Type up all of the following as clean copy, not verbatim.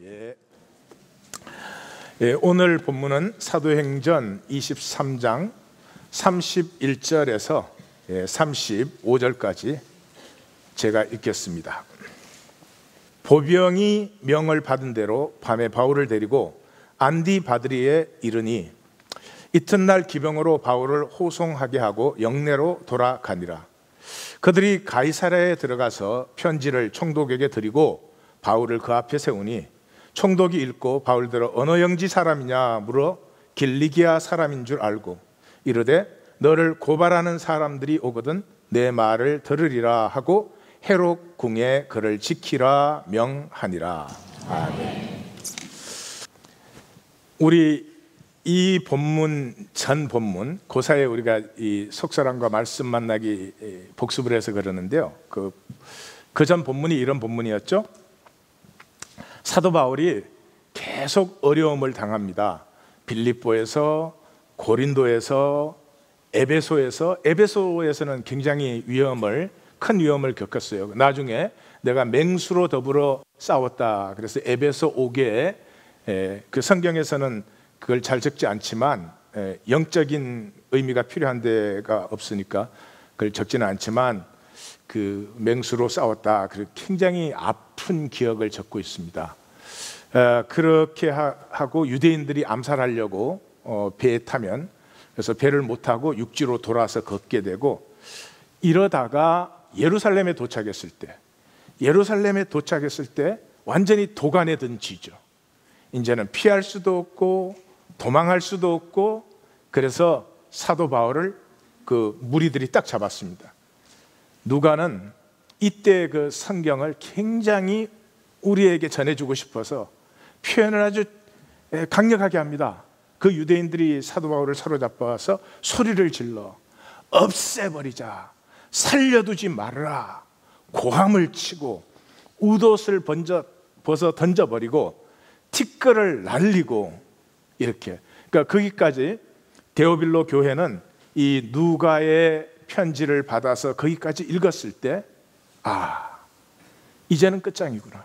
예. 예, 오늘 본문은 사도행전 23장 31절에서 35절까지 제가 읽겠습니다. 보병이 명을 받은 대로 밤에 바울을 데리고 안디바드리에 이르니 이튿날 기병으로 바울을 호송하게 하고 영내로 돌아가니라. 그들이 가이사랴에 들어가서 편지를 총독에게 드리고 바울을 그 앞에 세우니 총독이 읽고 바울대로 어느 영지 사람이냐 물어 길리기아 사람인 줄 알고 이르되 너를 고발하는 사람들이 오거든 내 말을 들으리라 하고 헤롯 궁에 그를 지키라 명하니라. 아멘. 우리 이 본문 전 본문 고사에 우리가 이 속사람과 말씀 만나기 복습을 해서 그러는데요. 그 전 본문이 이런 본문이었죠. 사도 바울이 계속 어려움을 당합니다. 빌립보에서, 고린도에서, 에베소에서는 굉장히 큰 위험을 겪었어요. 나중에 내가 맹수로 더불어 싸웠다. 그래서 에베소 5개에 그 성경에서는 그걸 잘 적지 않지만 영적인 의미가 필요한 데가 없으니까 그걸 적지는 않지만 그 맹수로 싸웠다. 그리고 굉장히 아픈 기억을 적고 있습니다. 그렇게 하고 유대인들이 암살하려고 배에 타면 그래서 배를 못 타고 육지로 돌아서 걷게 되고 이러다가 예루살렘에 도착했을 때 완전히 도간에 든 쥐죠. 이제는 피할 수도 없고 도망할 수도 없고 그래서 사도 바울을 그 무리들이 딱 잡았습니다. 누가는 이때 그 성경을 굉장히 우리에게 전해주고 싶어서 표현을 아주 강력하게 합니다. 그 유대인들이 사도 바울을 사로잡아서 소리를 질러 없애버리자, 살려두지 말아라, 고함을 치고 웃옷을 벗어 던져버리고 티끌을 날리고 이렇게. 그러니까 거기까지 데오빌로 교회는 이 누가의 편지를 받아서 거기까지 읽었을 때 이제는 끝장이구나.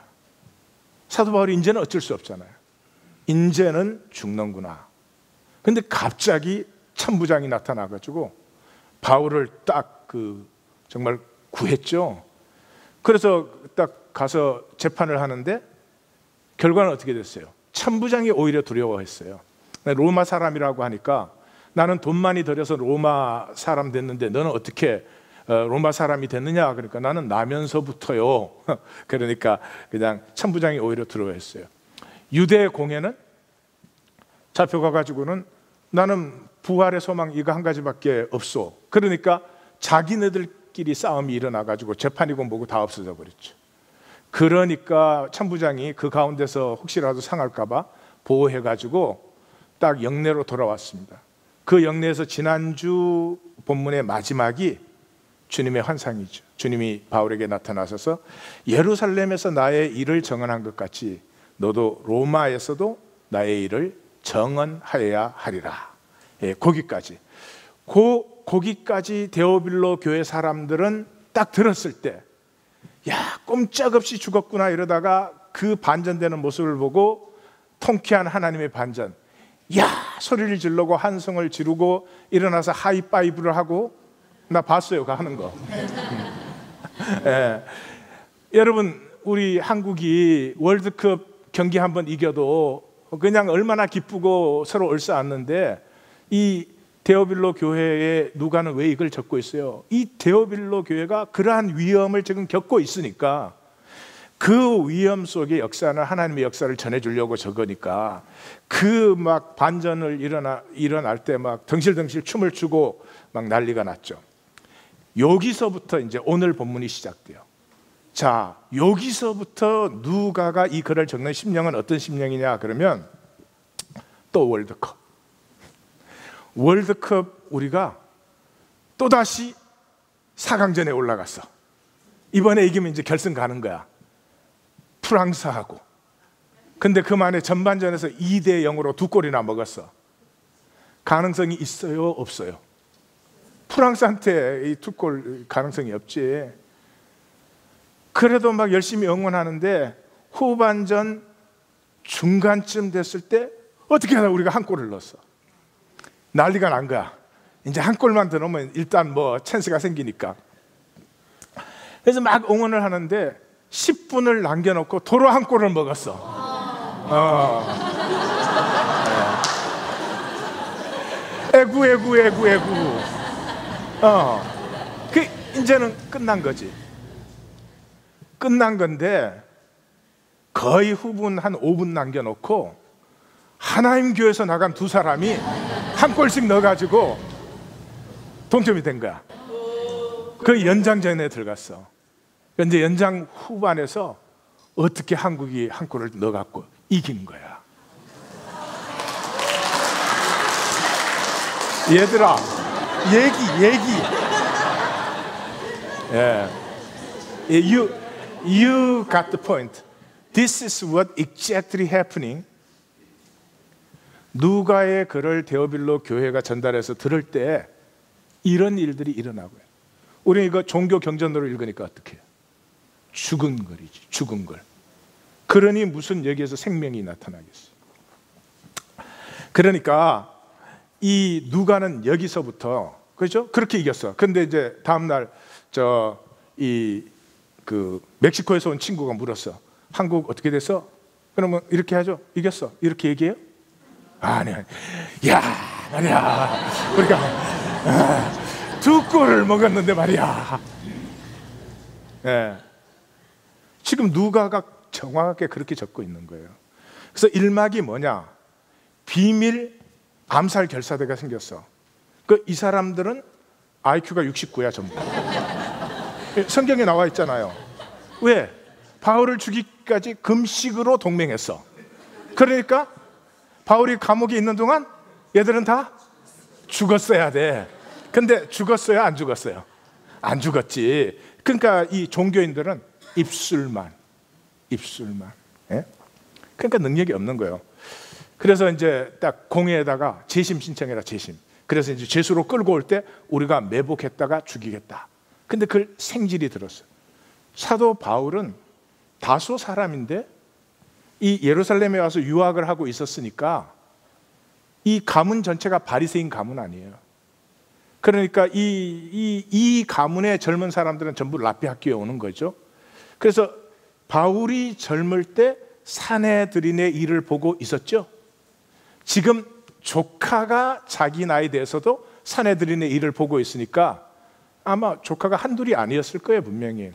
사도 바울이 이제는 어쩔 수 없잖아요. 이제는 죽는구나. 근데 갑자기 천부장이 나타나가지고 바울을 딱 정말 구했죠. 그래서 딱 가서 재판을 하는데 결과는 어떻게 됐어요? 천부장이 오히려 두려워했어요. 로마 사람이라고 하니까 나는 돈 많이 들여서 로마 사람 됐는데 너는 어떻게 로마 사람이 됐느냐? 그러니까 나는 나면서부터요. 그러니까 그냥 천부장이 오히려 두려워했어요. 유대 공회는 잡혀가가지고는 나는 부활의 소망 이거 한 가지밖에 없어. 그러니까 자기네들끼리 싸움이 일어나가지고 재판이고 뭐고 다 없어져 버렸죠. 그러니까 천부장이 그 가운데서 혹시라도 상할까봐 보호해가지고 딱 영내로 돌아왔습니다. 그 영내에서 지난주 본문의 마지막이 주님의 환상이죠. 주님이 바울에게 나타나셔서 예루살렘에서 나의 일을 정언한 것 같이 너도 로마에서도 나의 일을 정언하여야 하리라. 거기까지. 거기까지 데오빌로 교회 사람들은 딱 들었을 때 꼼짝없이 죽었구나 이러다가 그 반전되는 모습을 보고 통쾌한 하나님의 반전, 소리를 지르고 한성을 지르고 일어나서 하이파이브를 하고 나 봤어요. 그 하는 거. 여러분 우리 한국이 월드컵 경기 한번 이겨도 그냥 얼마나 기쁘고 서로 얼싸안는데 이 데오빌로 교회에 누가는 왜 이걸 적고 있어요? 이 데오빌로 교회가 그러한 위험을 지금 겪고 있으니까 그 위험 속의 역사는 하나님의 역사를 전해주려고 적으니까 그 막 반전을 일어날 때 막 덩실덩실 춤을 추고 막 난리가 났죠. 여기서부터 이제 오늘 본문이 시작돼요. 자, 여기서부터 누가가 이 글을 적는 심령은 어떤 심령이냐 그러면 또 월드컵 우리가 또다시 4강전에 올라갔어. 이번에 이기면 이제 결승 가는 거야. 프랑스하고. 근데 그만에 전반전에서 2대0으로 2골이나 먹었어. 가능성이 있어요? 없어요? 프랑스한테 이 2골 가능성이 없지. 그래도 막 열심히 응원하는데 후반전 중간쯤 됐을 때 어떻게 하다 우리가 한 골을 넣었어. 난리가 난 거야. 이제 한 골만 더 넣으면 일단 뭐 찬스가 생기니까. 그래서 막 응원을 하는데 10분을 남겨놓고 도로 한 골을 먹었어. 애구. 그 이제는 끝난 거지. 끝난 건데 거의 후분 한 5분 남겨놓고 하나님 교회에서 나간 두 사람이 한 골씩 넣어가지고 동점이 된 거야. 그 연장전에 들어갔어. 이제 연장 후반에서 어떻게 한국이 한 골을 넣어갖고 이긴 거야. 얘들아, 얘기. You got the point. This is what exactly happening. 누가의 글을 데오빌로 교회가 전달해서 들을 때 이런 일들이 일어나고요. 우리 이거 종교 경전으로 읽으니까 어떻게 해요? 죽은 글이지, 죽은 글. 그러니 무슨 여기에서 생명이 나타나겠어요? 그러니까 이 누가는 여기서부터, 그렇죠? 그렇게 이겼어. 근데 이제 다음날 그 멕시코에서 온 친구가 물었어. 한국 어떻게 됐어? 그러면 이렇게 하죠. 이겼어. 이렇게 얘기해요? 아니. 야, 말이야. 우리가 두 골을 먹었는데 말이야. 네. 지금 누가가 정확하게 그렇게 적고 있는 거예요. 그래서 일막이 뭐냐? 비밀 암살 결사대가 생겼어. 이 사람들은 IQ가 69야 전부. 성경에 나와 있잖아요. 왜? 바울을 죽이기까지 금식으로 동맹했어. 그러니까 바울이 감옥에 있는 동안 얘들은 다 죽었어야 돼. 근데 죽었어요? 안 죽었어요? 안 죽었지. 그러니까 이 종교인들은 입술만. 예? 그러니까 능력이 없는 거예요. 그래서 이제 딱 공회에다가 재심 신청해라, 재심. 그래서 이제 죄수로 끌고 올 때 우리가 매복했다가 죽이겠다. 근데 그걸 생질이 들었어요. 사도 바울은 다소 사람인데 이 예루살렘에 와서 유학을 하고 있었으니까 이 가문 전체가 바리새인 가문 아니에요. 그러니까 이 가문의 젊은 사람들은 전부 랍비 학교에 오는 거죠. 그래서 바울이 젊을 때 사내들인의 일을 보고 있었죠. 지금 조카가 자기 나이 돼서도 사내들인의 일을 보고 있으니까 아마 조카가 한둘이 아니었을 거예요, 분명히.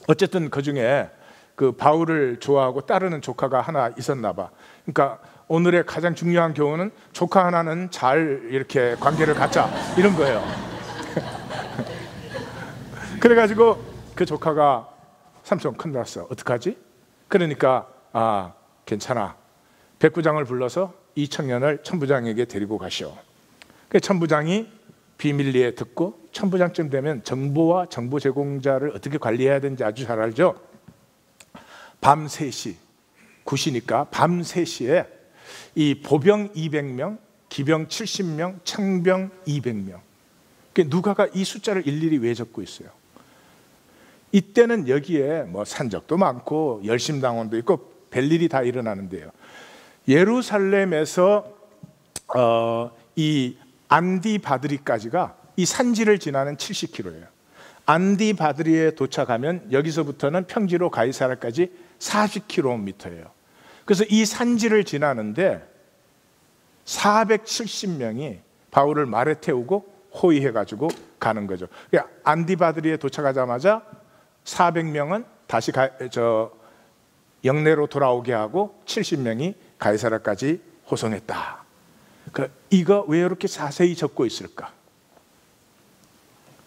어쨌든 그 중에 그 바울을 좋아하고 따르는 조카가 하나 있었나 봐. 그러니까 오늘의 가장 중요한 교훈은 조카 하나는 잘 이렇게 관계를 갖자, 이런 거예요. 그래가지고 그 조카가 삼촌 큰일 났어, 어떡하지? 그러니까 괜찮아, 백부장을 불러서 이 청년을 천부장에게 데리고 가시오. 그 천부장이 비밀리에 듣고, 천부장쯤 되면 정보와 정보 제공자를 어떻게 관리해야 되는지 아주 잘 알죠. 밤 3시, 굿이니까 밤 3시에 이 보병 200명, 기병 70명, 창병 200명. 누가가 이 숫자를 일일이 왜 적고 있어요? 이때는 여기에 뭐 산적도 많고 열심당원도 있고 별일이 다 일어나는데요. 예루살렘에서 이 안디바드리까지가 이 산지를 지나는 70km예요. 안디바드리에 도착하면 여기서부터는 평지로 가이사라까지 40km예요. 그래서 이 산지를 지나는데 470명이 바울을 말에 태우고 호위해가지고 가는 거죠. 그러니까 안디바드리에 도착하자마자 400명은 다시 영내로 돌아오게 하고 70명이 가이사라까지 호송했다. 이거 왜 이렇게 자세히 적고 있을까?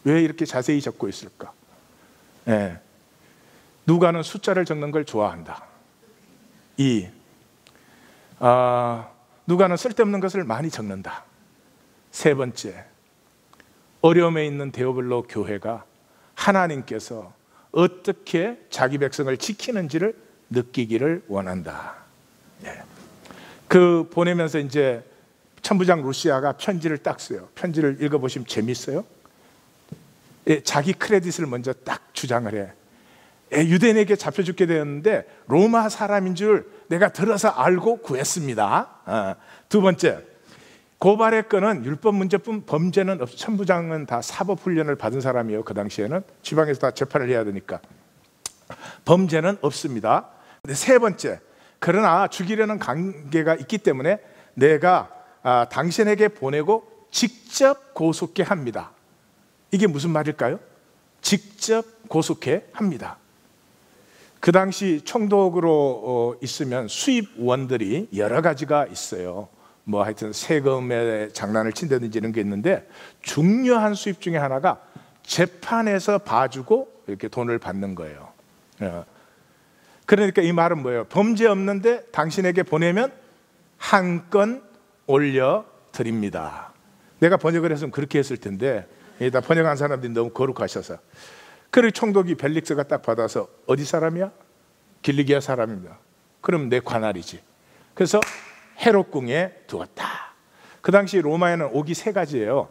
왜 이렇게 자세히 적고 있을까? 누가는 숫자를 적는 걸 좋아한다. 누가는 쓸데없는 것을 많이 적는다. 세 번째, 어려움에 있는 데오빌로 교회가 하나님께서 어떻게 자기 백성을 지키는지를 느끼기를 원한다. 그 보내면서 이제 천부장 루시아가 편지를 딱 써요. 편지를 읽어보시면 재밌어요. 자기 크레딧을 먼저 딱 주장을 해. 유대인에게 잡혀 죽게 되었는데 로마 사람인 줄 내가 들어서 알고 구했습니다. 두 번째, 고발의 건은 율법 문제뿐 범죄는 천부장은 다 사법훈련을 받은 사람이에요. 그 당시에는 지방에서 다 재판을 해야 되니까 범죄는 없습니다. 근데 세 번째, 그러나 죽이려는 관계가 있기 때문에 내가 당신에게 보내고 직접 고속케 합니다. 이게 무슨 말일까요? 직접 고속케 합니다. 그 당시 총독으로 있으면 수입원들이 여러 가지가 있어요. 뭐 하여튼 세금에 장난을 친다든지 이런 게 있는데, 중요한 수입 중에 하나가 재판에서 봐주고 이렇게 돈을 받는 거예요. 그러니까 이 말은 뭐예요? 범죄 없는데 당신에게 보내면 한 건 올려드립니다. 내가 번역을 했으면 그렇게 했을 텐데 다 번역한 사람들이 너무 거룩하셔서. 그리고 총독이 벨릭스가 딱 받아서 어디 사람이야? 길리기아 사람입니다. 그럼 내 관할이지. 그래서 헤롯궁에 두었다. 그 당시 로마에는 옥이 세 가지예요.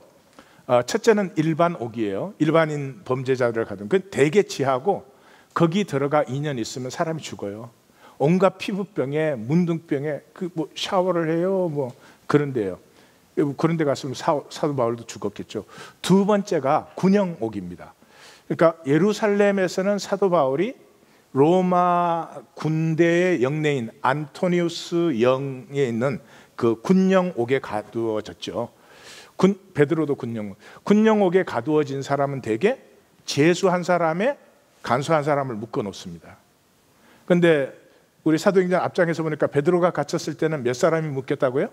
첫째는 일반 옥이에요. 일반인 범죄자들을 가둔. 그 대개 지하고 거기 들어가 2년 있으면 사람이 죽어요. 온갖 피부병에 문둥병에 뭐 샤워를 해요. 뭐 그런데요. 그런데 갔으면 사도 바울도 죽었겠죠. 두 번째가 군영옥입니다. 그러니까 예루살렘에서는 사도 바울이 로마 군대의 영내인 안토니우스 영에 있는 그 군영옥에 가두어졌죠. 베드로도 군영옥에 가두어진 사람은 대개 재수한 사람에 간수한 사람을 묶어 놓습니다. 그런데 우리 사도행전 앞장에서 보니까 베드로가 갇혔을 때는 몇 사람이 묶였다고요?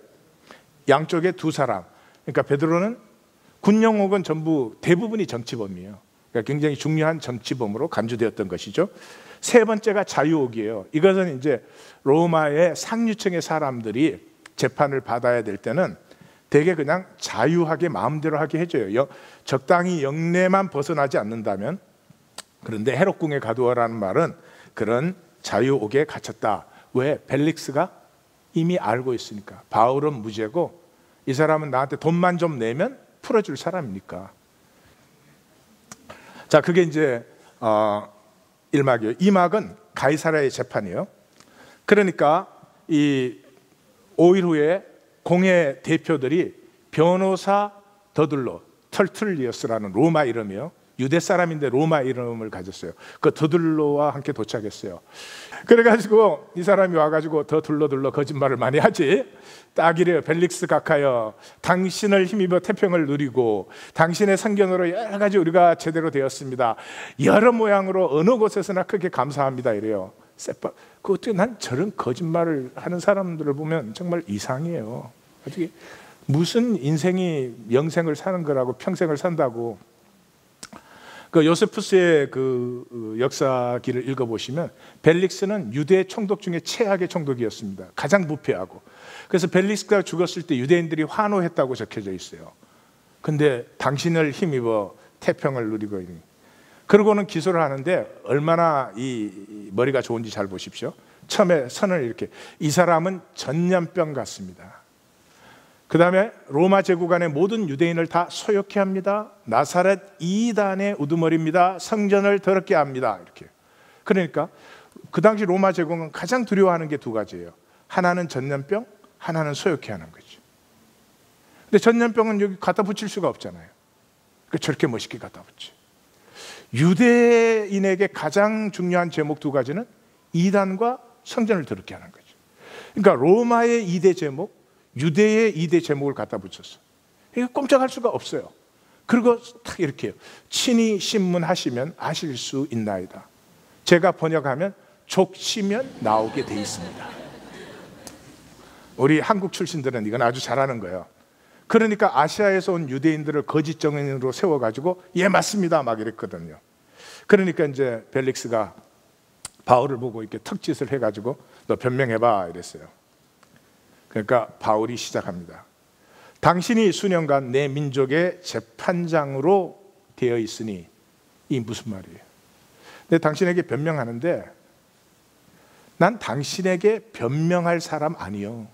양쪽에 두 사람. 그러니까 베드로는, 군영옥은 전부 대부분이 정치범이에요. 그러니까 굉장히 중요한 정치범으로 간주되었던 것이죠. 세 번째가 자유옥이에요. 이것은 이제 로마의 상류층의 사람들이 재판을 받아야 될 때는 되게 그냥 자유하게 마음대로 하게 해줘요. 적당히 영내만 벗어나지 않는다면. 그런데 헤롯궁에 가두어라는 말은 그런 자유옥에 갇혔다. 왜? 벨릭스가 이미 알고 있으니까. 바울은 무죄고 이 사람은 나한테 돈만 좀 내면 풀어줄 사람이니까. 자, 그게 이제 1막이에요. 2막은 가이사랴의 재판이에요. 그러니까 이 5일 후에 공회 대표들이 변호사 더둘로, 털툴리어스라는 로마 이름이에요. 유대 사람인데 로마 이름을 가졌어요. 그 더둘로와 함께 도착했어요. 그래가지고 이 사람이 와가지고 더 둘러 거짓말을 많이 하지. 딱 이래요. 벨릭스 각하여, 당신을 힘입어 태평을 누리고 당신의 선견으로 여러 가지 우리가 제대로 되었습니다. 여러 모양으로 어느 곳에서나 크게 감사합니다. 이래요. 어떻게 난 저런 거짓말을 하는 사람들을 보면 정말 이상해요. 어떻게 무슨 인생이 영생을 사는 거라고, 평생을 산다고. 그 요세푸스의 그 역사기를 읽어보시면 벨릭스는 유대 총독 중에 최악의 총독이었습니다. 가장 부패하고. 그래서 벨릭스가 죽었을 때 유대인들이 환호했다고 적혀져 있어요. 근데 당신을 힘입어 태평을 누리고 있는. 그러고는 기소를 하는데 얼마나 이 머리가 좋은지 잘 보십시오. 처음에 선을 이렇게, 이 사람은 전염병 같습니다. 그 다음에 로마 제국 안의 모든 유대인을 다 소욕케 합니다. 나사렛 이단의 우두머리입니다. 성전을 더럽게 합니다. 이렇게. 그러니까 그 당시 로마 제국은 가장 두려워하는 게 두 가지예요. 하나는 전염병, 하나는 소욕케 하는 거죠. 근데 전염병은 여기 갖다 붙일 수가 없잖아요. 그러니까 저렇게 멋있게 갖다 붙여. 유대인에게 가장 중요한 제목 두 가지는 이단과 성전을 더럽게 하는 거죠. 그러니까 로마의 2대 제목, 유대의 2대 제목을 갖다 붙였어. 이거 꼼짝할 수가 없어요. 그리고 딱 이렇게 해요. 친히 신문하시면 아실 수 있나이다. 제가 번역하면 족치면 나오게 돼 있습니다. 우리 한국 출신들은 이건 아주 잘하는 거예요. 그러니까 아시아에서 온 유대인들을 거짓 정인으로 세워가지고 예 맞습니다 막 이랬거든요. 그러니까 이제 벨릭스가 바울을 보고 이렇게 턱짓을 해가지고 너 변명해봐 이랬어요. 그러니까 바울이 시작합니다. 당신이 수년간 내 민족의 재판장으로 되어 있으니, 이 무슨 말이에요? 근데 당신에게 변명하는데 난 당신에게 변명할 사람 아니요.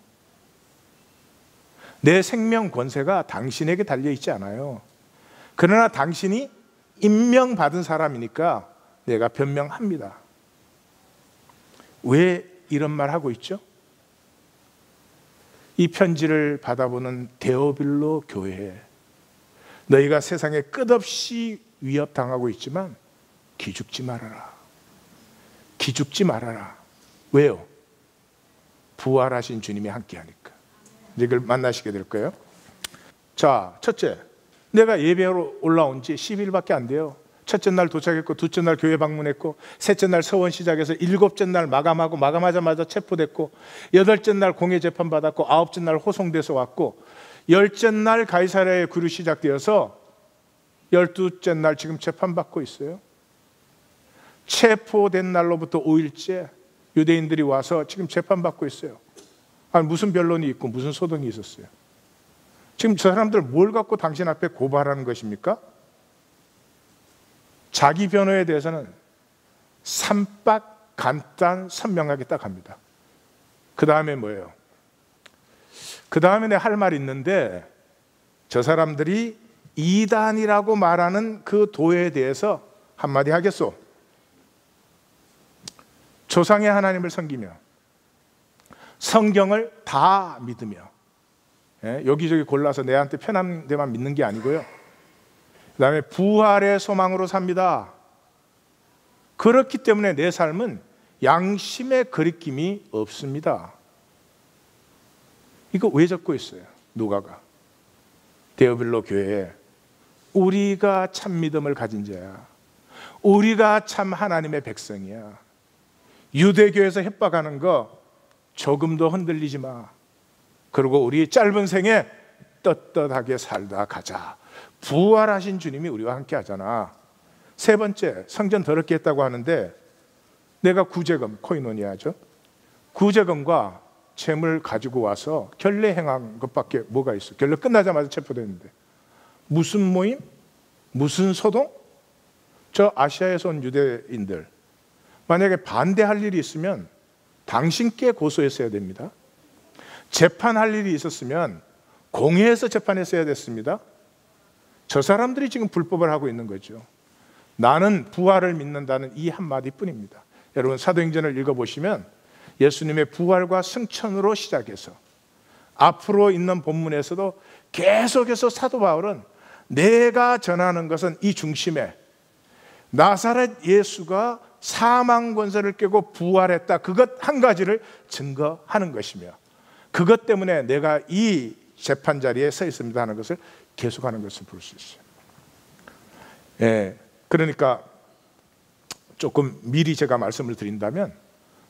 내 생명 권세가 당신에게 달려있지 않아요. 그러나 당신이 임명받은 사람이니까 내가 변명합니다. 왜 이런 말 하고 있죠? 이 편지를 받아보는 데오빌로 교회에 너희가 세상에 끝없이 위협당하고 있지만 기죽지 말아라. 기죽지 말아라. 왜요? 부활하신 주님이 함께하니까. 이걸 만나시게 될 거예요. 자, 첫째, 내가 예배로 올라온 지 10일밖에 안 돼요. 첫째 날 도착했고, 둘째 날 교회 방문했고, 셋째 날 서원 시작해서 일곱째 날 마감하고, 마감하자마자 체포됐고, 여덟째 날 공회 재판 받았고, 아홉째 날 호송돼서 왔고, 열째 날 가이사랴의 구류 시작되어서 12째 날 지금 재판받고 있어요. 체포된 날로부터 5일째 유대인들이 와서 지금 재판받고 있어요. 아니, 무슨 변론이 있고 무슨 소동이 있었어요? 지금 저 사람들 뭘 갖고 당신 앞에 고발하는 것입니까? 자기 변호에 대해서는 삼박 간단 선명하게 딱 합니다. 그 다음에 뭐예요? 그 다음에 내가 할 말이 있는데, 저 사람들이 이단이라고 말하는 그 도에 대해서 한마디 하겠소. 조상의 하나님을 섬기며 성경을 다 믿으며, 여기저기 골라서 내한테 편한 데만 믿는 게 아니고요, 그 다음에 부활의 소망으로 삽니다. 그렇기 때문에 내 삶은 양심의 거리낌이 없습니다. 이거 왜 적고 있어요? 누가가? 데오빌로 교회에 우리가 참 믿음을 가진 자야, 우리가 참 하나님의 백성이야, 유대교에서 협박하는 거 조금도 흔들리지 마. 그리고 우리 짧은 생에 떳떳하게 살다 가자. 부활하신 주님이 우리와 함께 하잖아. 세 번째, 성전 더럽게 했다고 하는데, 내가 구제금, 코이노니아죠, 구제금과 재물 가지고 와서 결례 행한 것밖에 뭐가 있어? 결례 끝나자마자 체포됐는데 무슨 모임? 무슨 소동? 저 아시아에서 온 유대인들, 만약에 반대할 일이 있으면 당신께 고소했어야 됩니다. 재판할 일이 있었으면 공회에서 재판했어야 됐습니다. 저 사람들이 지금 불법을 하고 있는 거죠. 나는 부활을 믿는다는 이 한마디 뿐입니다. 여러분, 사도행전을 읽어보시면 예수님의 부활과 승천으로 시작해서 앞으로 있는 본문에서도 계속해서 사도 바울은 내가 전하는 것은 이 중심에 나사렛 예수가 사망 권세를 깨고 부활했다, 그것 한 가지를 증거하는 것이며, 그것 때문에 내가 이 재판 자리에 서 있습니다 하는 것을 계속하는 것을 볼 수 있어요. 그러니까 조금 미리 제가 말씀을 드린다면,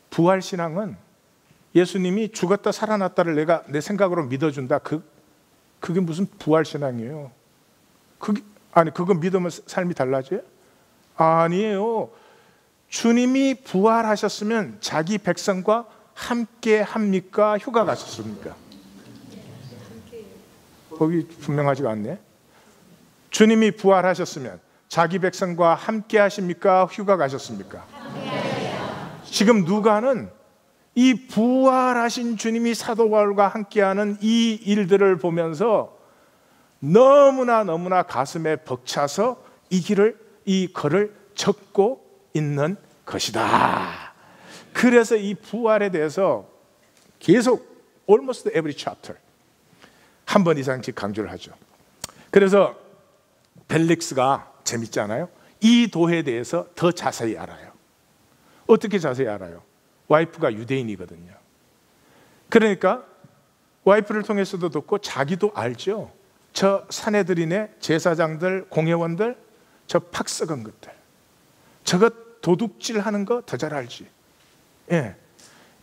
부활신앙은 예수님이 죽었다 살아났다를 내가 내 생각으로 믿어준다, 그게 무슨 부활신앙이에요? 그거 믿으면 삶이 달라져요? 아니에요. 주님이 부활하셨으면 자기 백성과 함께 합니까? 휴가 가셨습니까? 거기 분명하지가 않네. 주님이 부활하셨으면 자기 백성과 함께 하십니까? 휴가 가셨습니까? 지금 누가는 이 부활하신 주님이 사도 바울과 함께하는 이 일들을 보면서 너무나 가슴에 벅차서 이 글을 적고 있는 것이다. 그래서 이 부활에 대해서 계속 almost every chapter 한 번 이상씩 강조를 하죠. 그래서 벨릭스가 재밌잖아요. 이 도에 대해서 더 자세히 알아요. 어떻게 자세히 알아요? 와이프가 유대인이거든요. 그러니까 와이프를 통해서도 듣고 자기도 알죠. 저 사내들이네, 제사장들, 공회원들, 저 팍 썩은 것들, 저것 도둑질하는 거 더 잘 알지.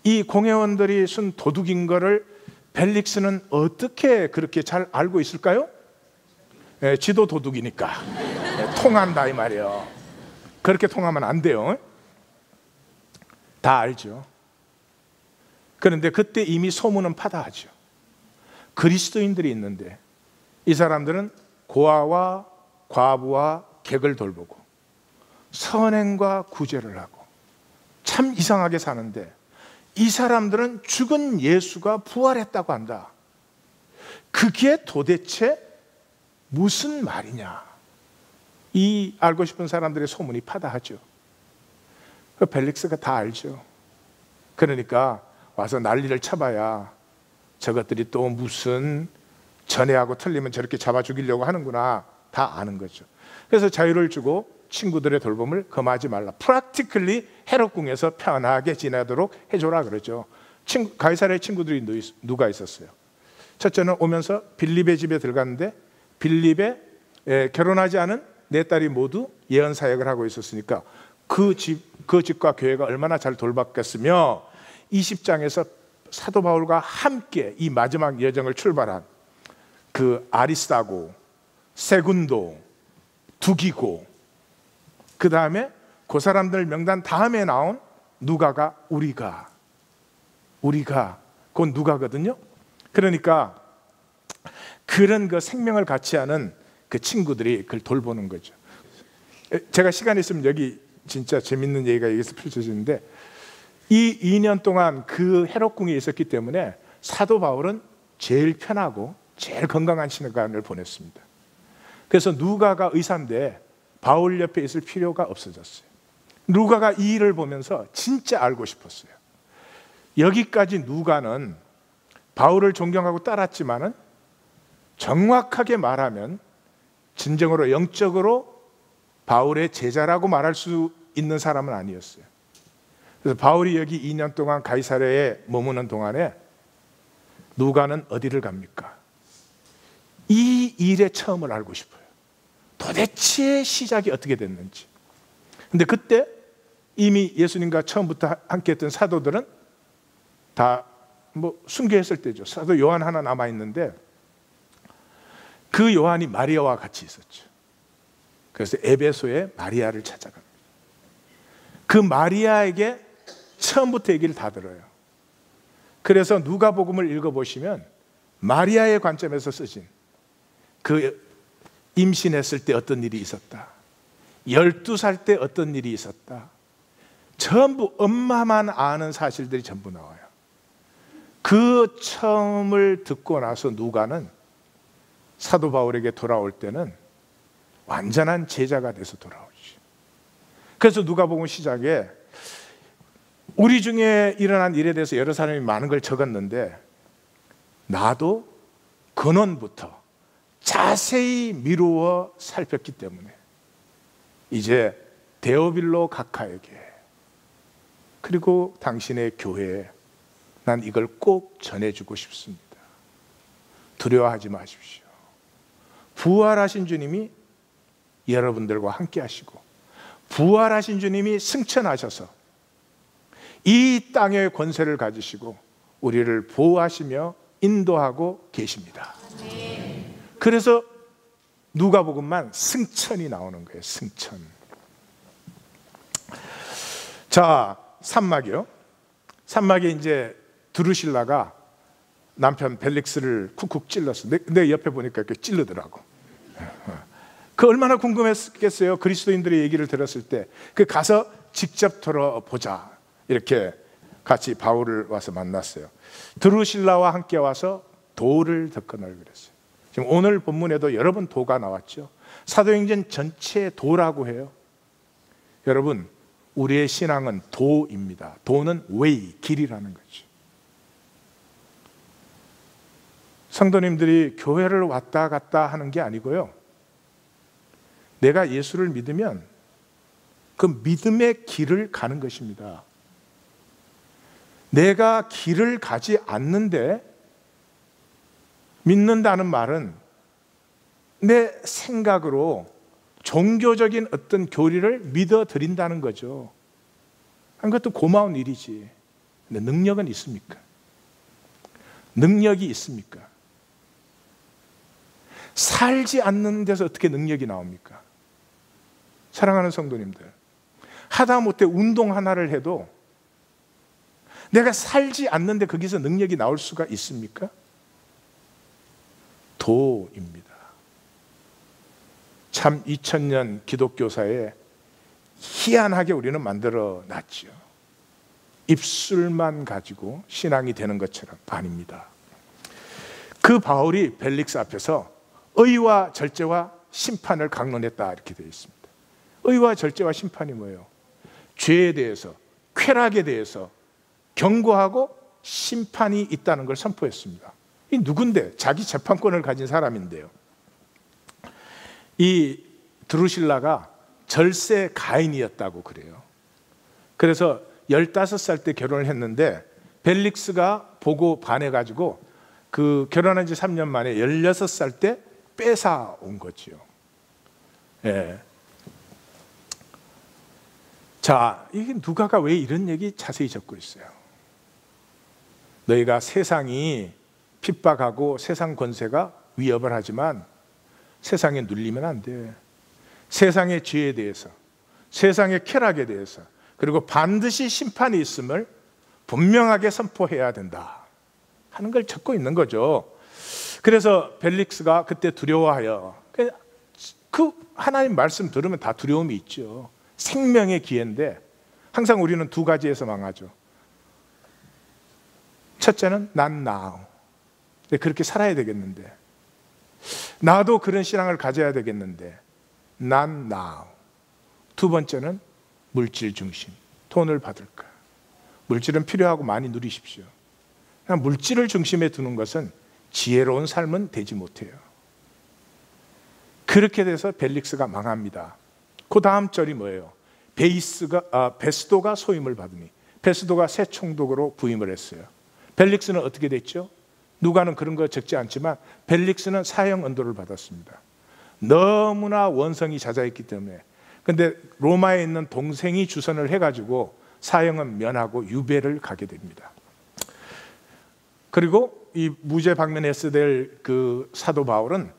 이 공회원들이 쓴 도둑인 거를 벨릭스는 어떻게 그렇게 잘 알고 있을까요? 지도 도둑이니까 통한다 이 말이에요. 그렇게 통하면 안 돼요. 다 알죠. 그런데 그때 이미 소문은 파다하죠. 그리스도인들이 있는데 이 사람들은 고아와 과부와 객을 돌보고 선행과 구제를 하고 참 이상하게 사는데, 이 사람들은 죽은 예수가 부활했다고 한다. 그게 도대체 무슨 말이냐? 이 알고 싶은 사람들의 소문이 파다하죠. 그 벨릭스가 다 알죠. 그러니까 와서 난리를 쳐봐야 저것들이 또 무슨 전애하고 틀리면 저렇게 잡아 죽이려고 하는구나 다 아는 거죠. 그래서 자유를 주고 친구들의 돌봄을 금하지 말라. 프랙티컬리 헤롯궁에서 편하게 지내도록 해줘라 그러죠. 가이사랴의 친구들이 누가 있었어요? 첫째는 오면서 빌립의 집에 들어갔는데 빌립의 결혼하지 않은 네 딸이 모두 예언 사역을 하고 있었으니까 그 집과 교회가 얼마나 잘 돌봤겠으며 20장에서 사도 바울과 함께 이 마지막 여정을 출발한 그 아리스다고, 세군도, 두기고, 그 다음에 그 사람들 명단 다음에 나온 누가가 우리가 그건 누가거든요. 그러니까 그런 그 생명을 같이 하는 그 친구들이 그걸 돌보는 거죠. 제가 시간 있으면 여기 진짜 재밌는 얘기가 여기서 펼쳐지는데 이 2년 동안 그 헤롯궁에 있었기 때문에 사도 바울은 제일 편하고 제일 건강한 시간을 보냈습니다. 그래서 누가가 의사인데 바울 옆에 있을 필요가 없어졌어요. 누가가 이 일을 보면서 진짜 알고 싶었어요. 여기까지 누가는 바울을 존경하고 따랐지만은 정확하게 말하면 진정으로 영적으로 바울의 제자라고 말할 수 있는 사람은 아니었어요. 그래서 바울이 여기 2년 동안 가이사랴에 머무는 동안에 누가는 어디를 갑니까? 이 일의 처음을 알고 싶어요. 도대체 시작이 어떻게 됐는지. 근데 그때 이미 예수님과 처음부터 함께 했던 사도들은 다 순교했을 때죠. 사도 요한 하나 남아있는데 그 요한이 마리아와 같이 있었죠. 그래서 에베소에 마리아를 찾아갑니다. 그 마리아에게 처음부터 얘기를 다 들어요. 그래서 누가복음을 읽어보시면 마리아의 관점에서 쓰신 그 임신했을 때 어떤 일이 있었다, 12살 때 어떤 일이 있었다, 전부 엄마만 아는 사실들이 전부 나와요. 그 처음을 듣고 나서 누가는 사도 바울에게 돌아올 때는 완전한 제자가 돼서 돌아오죠. 그래서 누가복음 시작에 우리 중에 일어난 일에 대해서 여러 사람이 많은 걸 적었는데 나도 근원부터 자세히 미루어 살폈기 때문에 이제 데오빌로 각하에게 그리고 당신의 교회에 난 이걸 꼭 전해주고 싶습니다. 두려워하지 마십시오. 부활하신 주님이 여러분들과 함께 하시고 부활하신 주님이 승천하셔서 이 땅의 권세를 가지시고 우리를 보호하시며 인도하고 계십니다. 그래서 누가복음만 승천이 나오는 거예요. 승천. 자, 산막이요. 산막에 이제 드루실라가 남편 벨릭스를 쿡쿡 찔렀어. 내 옆에 보니까 이렇게 찌르더라고. 그 얼마나 궁금했겠어요. 그리스도인들의 얘기를 들었을 때 그 가서 직접 들어보자. 이렇게 같이 바울을 와서 만났어요. 드루실라와 함께 와서 도를 덮거늘 그랬어요. 지금 오늘 본문에도 여러 번 도가 나왔죠. 사도행전 전체 도라고 해요. 여러분, 우리의 신앙은 도입니다. 도는 way, 길이라는 거죠. 성도님들이 교회를 왔다 갔다 하는 게 아니고요. 내가 예수를 믿으면 그 믿음의 길을 가는 것입니다. 내가 길을 가지 않는데 믿는다는 말은 내 생각으로 종교적인 어떤 교리를 믿어드린다는 거죠. 그것도 고마운 일이지. 근데 능력은 있습니까? 능력이 있습니까? 살지 않는 데서 어떻게 능력이 나옵니까? 사랑하는 성도님들, 하다못해 운동 하나를 해도 내가 살지 않는데 거기서 능력이 나올 수가 있습니까? 도입니다. 참 2000년 기독교사에 희한하게 우리는 만들어 놨죠. 입술만 가지고 신앙이 되는 것처럼. 아닙니다. 그 바울이 벨릭스 앞에서 의와 절제와 심판을 강론했다 이렇게 되어 있습니다. 의와 절제와 심판이 뭐예요? 죄에 대해서, 쾌락에 대해서 경고하고 심판이 있다는 걸 선포했습니다. 이 누군데? 자기 재판권을 가진 사람인데요. 이 드루실라가 절세 가인이었다고 그래요. 그래서 15살 때 결혼을 했는데 벨릭스가 보고 반해가지고 그 결혼한 지 3년 만에 16살 때 뺏어온 거지요. 예. 자, 이게 누가가 왜 이런 얘기 자세히 적고 있어요? 너희가 세상이 핍박하고 세상 권세가 위협을 하지만 세상에 눌리면 안 돼. 세상의 죄에 대해서, 세상의 쾌락에 대해서, 그리고 반드시 심판이 있음을 분명하게 선포해야 된다 하는 걸 적고 있는 거죠. 그래서 벨릭스가 그때 두려워하여, 그 하나님 말씀 들으면 다 두려움이 있죠. 생명의 기회인데 항상 우리는 두 가지에서 망하죠. 첫째는 난 now. 그렇게 살아야 되겠는데, 나도 그런 신앙을 가져야 되겠는데, 난 now. 두 번째는 물질 중심. 돈을 받을까? 물질은 필요하고 많이 누리십시오. 그냥 물질을 중심에 두는 것은 지혜로운 삶은 되지 못해요. 그렇게 돼서 벨릭스가 망합니다. 그 다음 절이 뭐예요? 베스도가 소임을 받으니, 베스도가 새 총독으로 부임을 했어요. 벨릭스는 어떻게 됐죠? 누가는 그런 거 적지 않지만 벨릭스는 사형 언도를 받았습니다. 너무나 원성이 잦아있기 때문에. 근데 로마에 있는 동생이 주선을 해가지고 사형은 면하고 유배를 가게 됩니다. 그리고 이 무죄 방면했어야 될 그 사도 바울은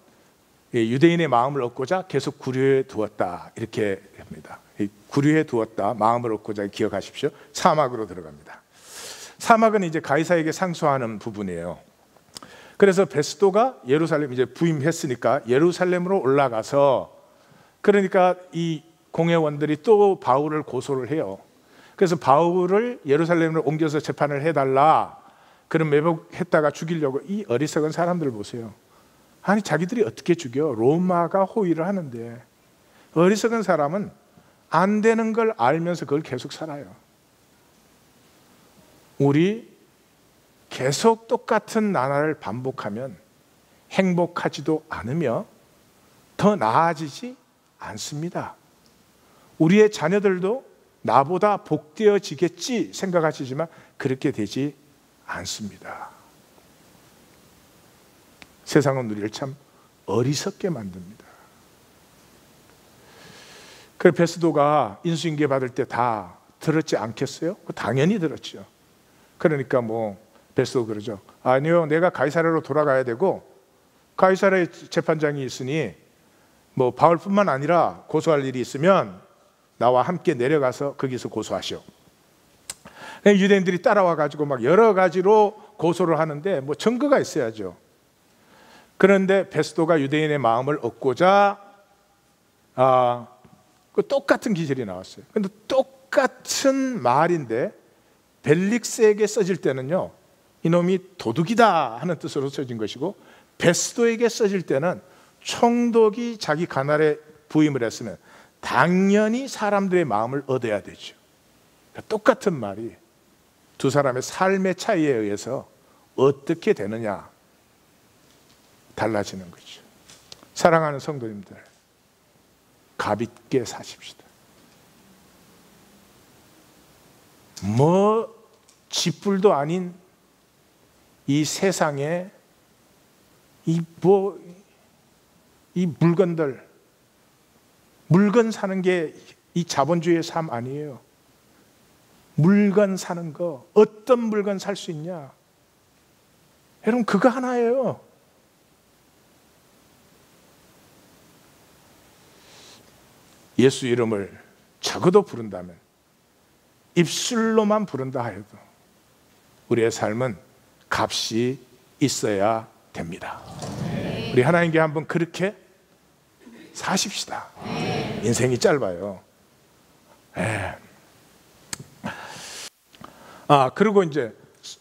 유대인의 마음을 얻고자 계속 구류해 두었다, 이렇게 합니다. 구류해 두었다, 마음을 얻고자 기억하십시오. 사막으로 들어갑니다. 사막은 이제 가이사에게 상소하는 부분이에요. 그래서 베스도가 예루살렘 이제 부임했으니까 예루살렘으로 올라가서, 그러니까 이 공회원들이 또 바울을 고소를 해요. 그래서 바울을 예루살렘으로 옮겨서 재판을 해달라, 그럼 매복했다가 죽이려고. 이 어리석은 사람들 보세요. 아니, 자기들이 어떻게 죽여? 로마가 호위를 하는데. 어리석은 사람은 안 되는 걸 알면서 그걸 계속 살아요. 우리 계속 똑같은 나날을 반복하면 행복하지도 않으며 더 나아지지 않습니다. 우리의 자녀들도 나보다 복되어지겠지 생각하시지만 그렇게 되지 않습니다. 세상은 우리를 참 어리석게 만듭니다. 그래서 베스도가 인수인계 받을 때 다 들었지 않겠어요? 당연히 들었죠. 그러니까 베스도 그러죠. 아니요, 내가 가이사랴로 돌아가야 되고 가이사랴에 재판장이 있으니 바울뿐만 아니라 고소할 일이 있으면 나와 함께 내려가서 거기서 고소하시오. 유대인들이 따라와 가지고 막 여러 가지로 고소를 하는데 증거가 있어야죠. 그런데 베스도가 유대인의 마음을 얻고자 그 똑같은 기절이 나왔어요. 근데 똑같은 말인데 벨릭스에게 써질 때는요, 이놈이 도둑이다 하는 뜻으로 써진 것이고, 베스도에게 써질 때는 총독이 자기 관할에 부임을 했으면 당연히 사람들의 마음을 얻어야 되죠. 그러니까 똑같은 말이 두 사람의 삶의 차이에 의해서 어떻게 되느냐 달라지는 거죠. 사랑하는 성도님들, 가볍게 사십시다. 쥐뿔도 아닌 이 세상에 이 물건들, 물건 사는 게 이 자본주의의 삶 아니에요. 물건 사는 거, 어떤 물건 살 수 있냐? 여러분, 그거 하나예요. 예수 이름을 적어도 부른다면, 입술로만 부른다 하여도 우리의 삶은 값이 있어야 됩니다. 우리 하나님께 한번 그렇게 사십시다. 인생이 짧아요. 그리고 이제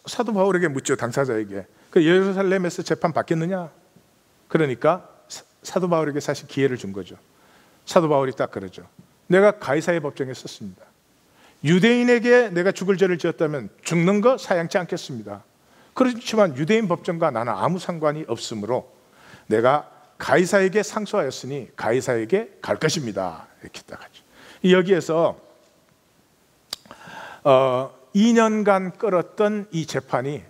사도 바울에게 묻죠, 당사자에게. 그 예루살렘에서 재판 받겠느냐? 그러니까 사도 바울에게 사실 기회를 준 거죠. 사도 바울이 딱 그러죠. 내가 가이사의 법정에 썼습니다. 유대인에게 내가 죽을 죄를 지었다면 죽는 거 사양치 않겠습니다. 그렇지만 유대인 법정과 나는 아무 상관이 없으므로 내가 가이사에게 상소하였으니 가이사에게 갈 것입니다. 이렇게 딱 하죠. 여기에서 2년간 끌었던 이 재판이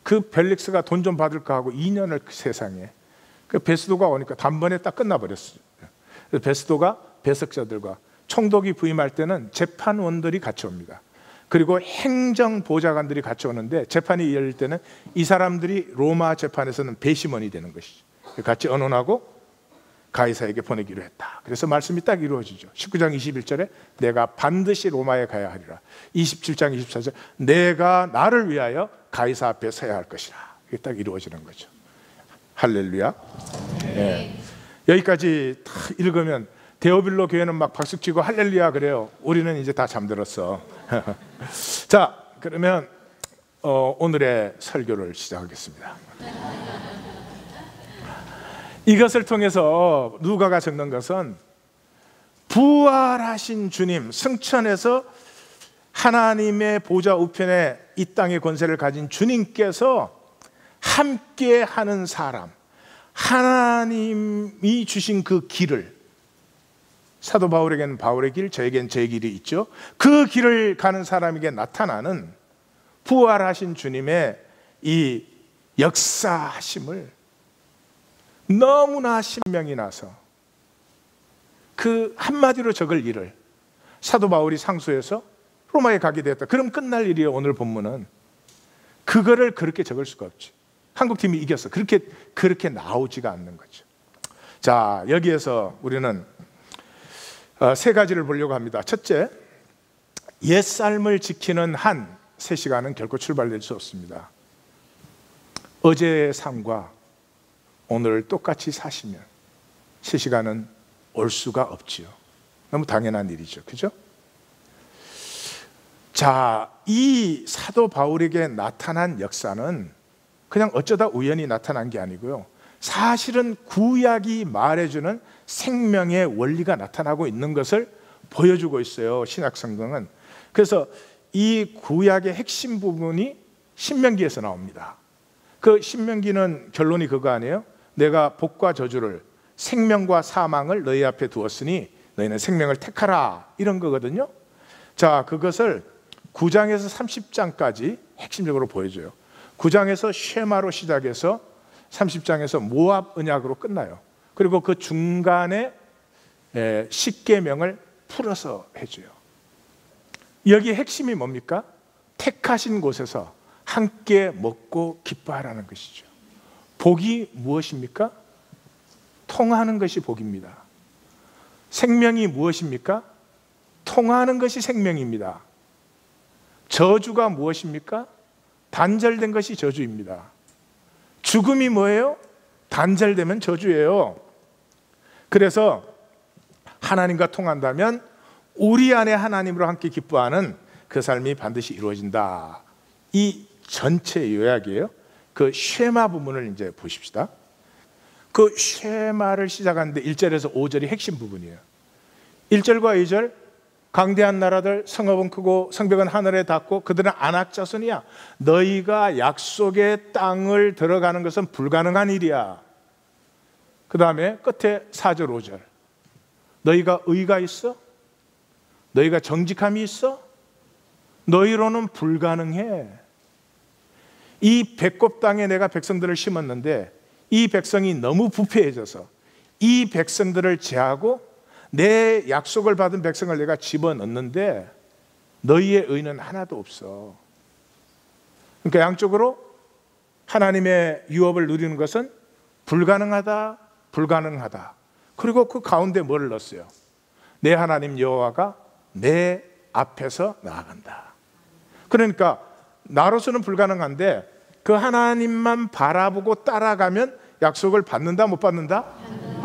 그 벨릭스가 돈 좀 받을까 하고 2년을 세상에 그 베스도가 오니까 단번에 딱 끝나버렸어요. 베스도가 배석자들과 총독이 부임할 때는 재판원들이 같이 옵니다. 그리고 행정보좌관들이 같이 오는데 재판이 열릴 때는 이 사람들이 로마 재판에서는 배심원이 되는 것이죠. 같이 언론하고 가이사에게 보내기로 했다. 그래서 말씀이 딱 이루어지죠. 19장 21절에 내가 반드시 로마에 가야 하리라. 27장 24절 내가 나를 위하여 가이사 앞에 서야 할 것이라. 이게 딱 이루어지는 거죠. 할렐루야. 네. 여기까지 다 읽으면 데오빌로 교회는 막 박수치고 할렐루야 그래요. 우리는 이제 다 잠들었어. 자, 그러면 오늘의 설교를 시작하겠습니다. 이것을 통해서 누가가 적는 것은 부활하신 주님, 승천해서 하나님의 보좌 우편에 이 땅의 권세를 가진 주님께서 함께 하는 사람, 하나님이 주신 그 길을, 사도 바울에게는 바울의 길, 저에겐 제 길이 있죠. 그 길을 가는 사람에게 나타나는 부활하신 주님의 이 역사하심을 너무나 신명이 나서 그 한마디로 적을 일을 사도 바울이 상소해서 로마에 가게 되었다. 그럼 끝날 일이에요. 오늘 본문은 그거를 그렇게 적을 수가 없지. 한국팀이 이겼어. 그렇게 나오지가 않는 거죠. 자, 여기에서 우리는 세 가지를 보려고 합니다. 첫째, 옛삶을 지키는 한 새 시간은 결코 출발될 수 없습니다. 어제의 삶과 오늘을 똑같이 사시면 새 시간은 올 수가 없지요. 너무 당연한 일이죠. 그죠? 자, 이 사도 바울에게 나타난 역사는 그냥 어쩌다 우연히 나타난 게 아니고요. 사실은 구약이 말해주는 생명의 원리가 나타나고 있는 것을 보여주고 있어요. 신약 성경은. 그래서 이 구약의 핵심 부분이 신명기에서 나옵니다. 그 신명기는 결론이 그거 아니에요? 내가 복과 저주를, 생명과 사망을 너희 앞에 두었으니 너희는 생명을 택하라, 이런 거거든요. 자, 그것을 9장에서 30장까지 핵심적으로 보여줘요. 9장에서 쉐마로 시작해서 30장에서 모압 언약으로 끝나요. 그리고 그 중간에 십계명을 풀어서 해줘요. 여기 핵심이 뭡니까? 택하신 곳에서 함께 먹고 기뻐하라는 것이죠. 복이 무엇입니까? 통하는 것이 복입니다. 생명이 무엇입니까? 통하는 것이 생명입니다. 저주가 무엇입니까? 단절된 것이 저주입니다. 죽음이 뭐예요? 단절되면 저주예요. 그래서 하나님과 통한다면 우리 안에 하나님으로 함께 기뻐하는 그 삶이 반드시 이루어진다. 이 전체 요약이에요. 그 쉐마 부분을 이제 보십시다. 그 쉐마를 시작하는데 1절에서 5절이 핵심 부분이에요. 1절과 2절, 강대한 나라들, 성읍은 크고 성벽은 하늘에 닿고 그들은 아낙 자손이야. 너희가 약속의 땅을 들어가는 것은 불가능한 일이야. 그 다음에 끝에 4절 5절, 너희가 의가 있어? 너희가 정직함이 있어? 너희로는 불가능해. 이 배꼽 땅에 내가 백성들을 심었는데 이 백성이 너무 부패해져서 이 백성들을 제하고 내 약속을 받은 백성을 내가 집어넣는데 너희의 의는 하나도 없어. 그러니까 양쪽으로 하나님의 유업을 누리는 것은 불가능하다, 불가능하다. 그리고 그 가운데 뭐를 넣었어요? 내 하나님 여호와가 내 앞에서 나아간다. 그러니까 나로서는 불가능한데 그 하나님만 바라보고 따라가면 약속을 받는다, 못 받는다?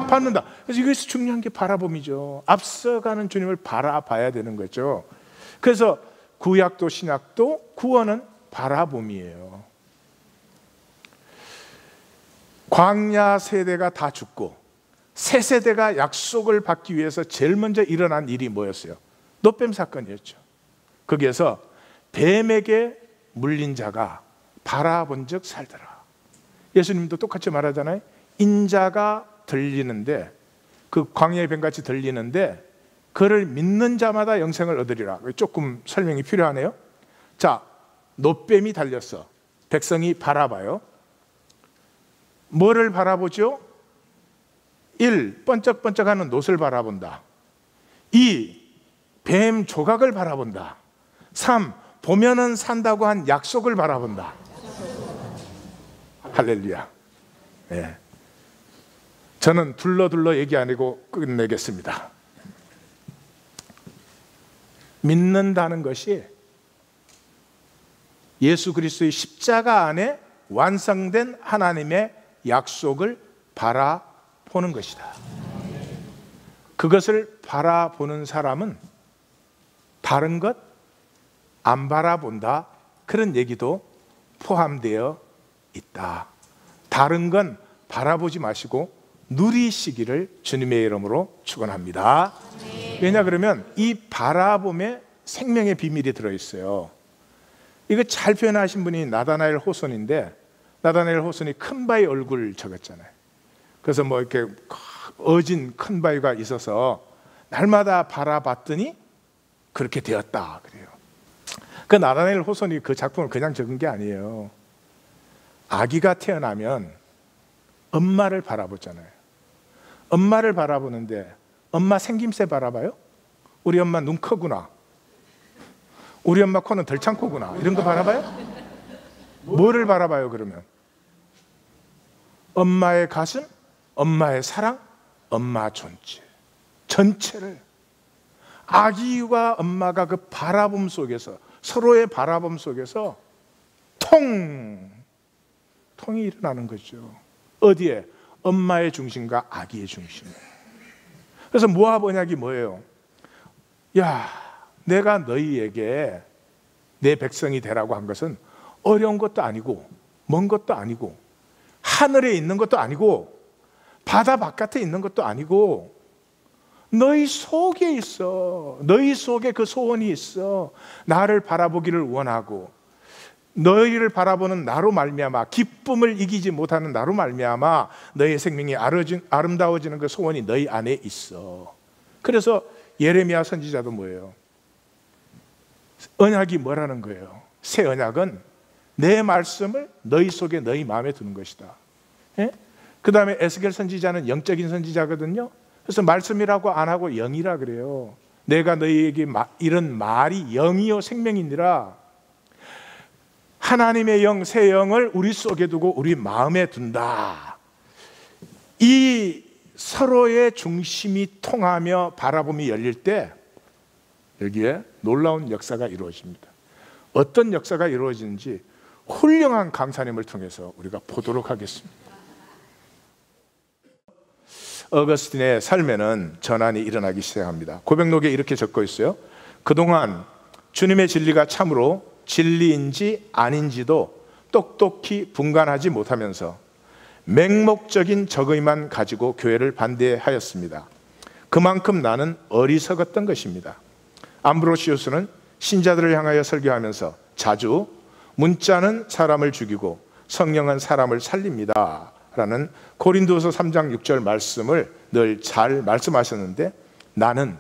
받는다. 그래서 이것이 중요한 게 바라봄이죠. 앞서가는 주님을 바라봐야 되는 거죠. 그래서 구약도 신약도 구원은 바라봄이에요. 광야 세대가 다 죽고 새 세대가 약속을 받기 위해서 제일 먼저 일어난 일이 뭐였어요? 놋뱀 사건이었죠. 거기에서 뱀에게 물린 자가 바라본 즉 살더라. 예수님도 똑같이 말하잖아요. 인자가 들리는데, 그 광야의 뱀같이 들리는데 그를 믿는 자마다 영생을 얻으리라. 조금 설명이 필요하네요. 자, 놋뱀이 달렸어. 백성이 바라봐요. 뭐를 바라보죠? 1. 번쩍번쩍하는 놋을 바라본다. 2. 뱀 조각을 바라본다. 3. 보면은 산다고 한 약속을 바라본다. 할렐루야. 네. 저는 둘러 얘기 안 하고 끝내겠습니다. 믿는다는 것이 예수 그리스도의 십자가 안에 완성된 하나님의 약속을 바라보는 것이다. 그것을 바라보는 사람은 다른 것 안 바라본다, 그런 얘기도 포함되어 있다. 다른 건 바라보지 마시고 누리시기를 주님의 이름으로 축원합니다. 왜냐 그러면 이 바라봄에 생명의 비밀이 들어있어요. 이거 잘 표현하신 분이 나다나엘 호손인데, 나다나엘 호손이 큰 바위 얼굴 적었잖아요. 그래서 뭐 이렇게 어진 큰 바위가 있어서 날마다 바라봤더니 그렇게 되었다 그래요. 그 나다나엘 호손이 그 작품을 그냥 적은 게 아니에요. 아기가 태어나면 엄마를 바라보잖아요. 엄마를 바라보는데 엄마 생김새 바라봐요? 우리 엄마 눈 크구나, 우리 엄마 코는 덜 참고구나, 이런 거 바라봐요? 뭐를 바라봐요 그러면? 엄마의 가슴, 엄마의 사랑, 엄마 존재 전체를. 아기와 엄마가 그 바라봄 속에서, 서로의 바라봄 속에서 통이 일어나는 거죠. 어디에? 엄마의 중심과 아기의 중심. 그래서 모압 언약이 뭐예요? 야, 내가 너희에게 내 백성이 되라고 한 것은 어려운 것도 아니고 먼 것도 아니고 하늘에 있는 것도 아니고 바다 바깥에 있는 것도 아니고 너희 속에 있어. 너희 속에 그 소원이 있어. 나를 바라보기를 원하고 너희를 바라보는 나로 말미암아, 기쁨을 이기지 못하는 나로 말미암아 너희의 생명이 아름다워지는 그 소원이 너희 안에 있어. 그래서 예레미야 선지자도 뭐예요? 언약이 뭐라는 거예요? 새 언약은 내 말씀을 너희 속에, 너희 마음에 두는 것이다. 예? 그 다음에 에스겔 선지자는 영적인 선지자거든요. 그래서 말씀이라고 안 하고 영이라 그래요. 내가 너희에게 이런 말이 영이요 생명이니라. 하나님의 영, 새 영을 우리 속에 두고 우리 마음에 둔다. 이 서로의 중심이 통하며 바라봄이 열릴 때 여기에 놀라운 역사가 이루어집니다. 어떤 역사가 이루어지는지 훌륭한 강사님을 통해서 우리가 보도록 하겠습니다. 어거스틴의 삶에는 전환이 일어나기 시작합니다. 고백록에 이렇게 적고 있어요. 그동안 주님의 진리가 참으로 진리인지 아닌지도 똑똑히 분간하지 못하면서 맹목적인 적의만 가지고 교회를 반대하였습니다. 그만큼 나는 어리석었던 것입니다. 암브로시우스는 신자들을 향하여 설교하면서 자주 문자는 사람을 죽이고 성령은 사람을 살립니다 라는 고린도서 3장 6절 말씀을 늘 잘 말씀하셨는데 나는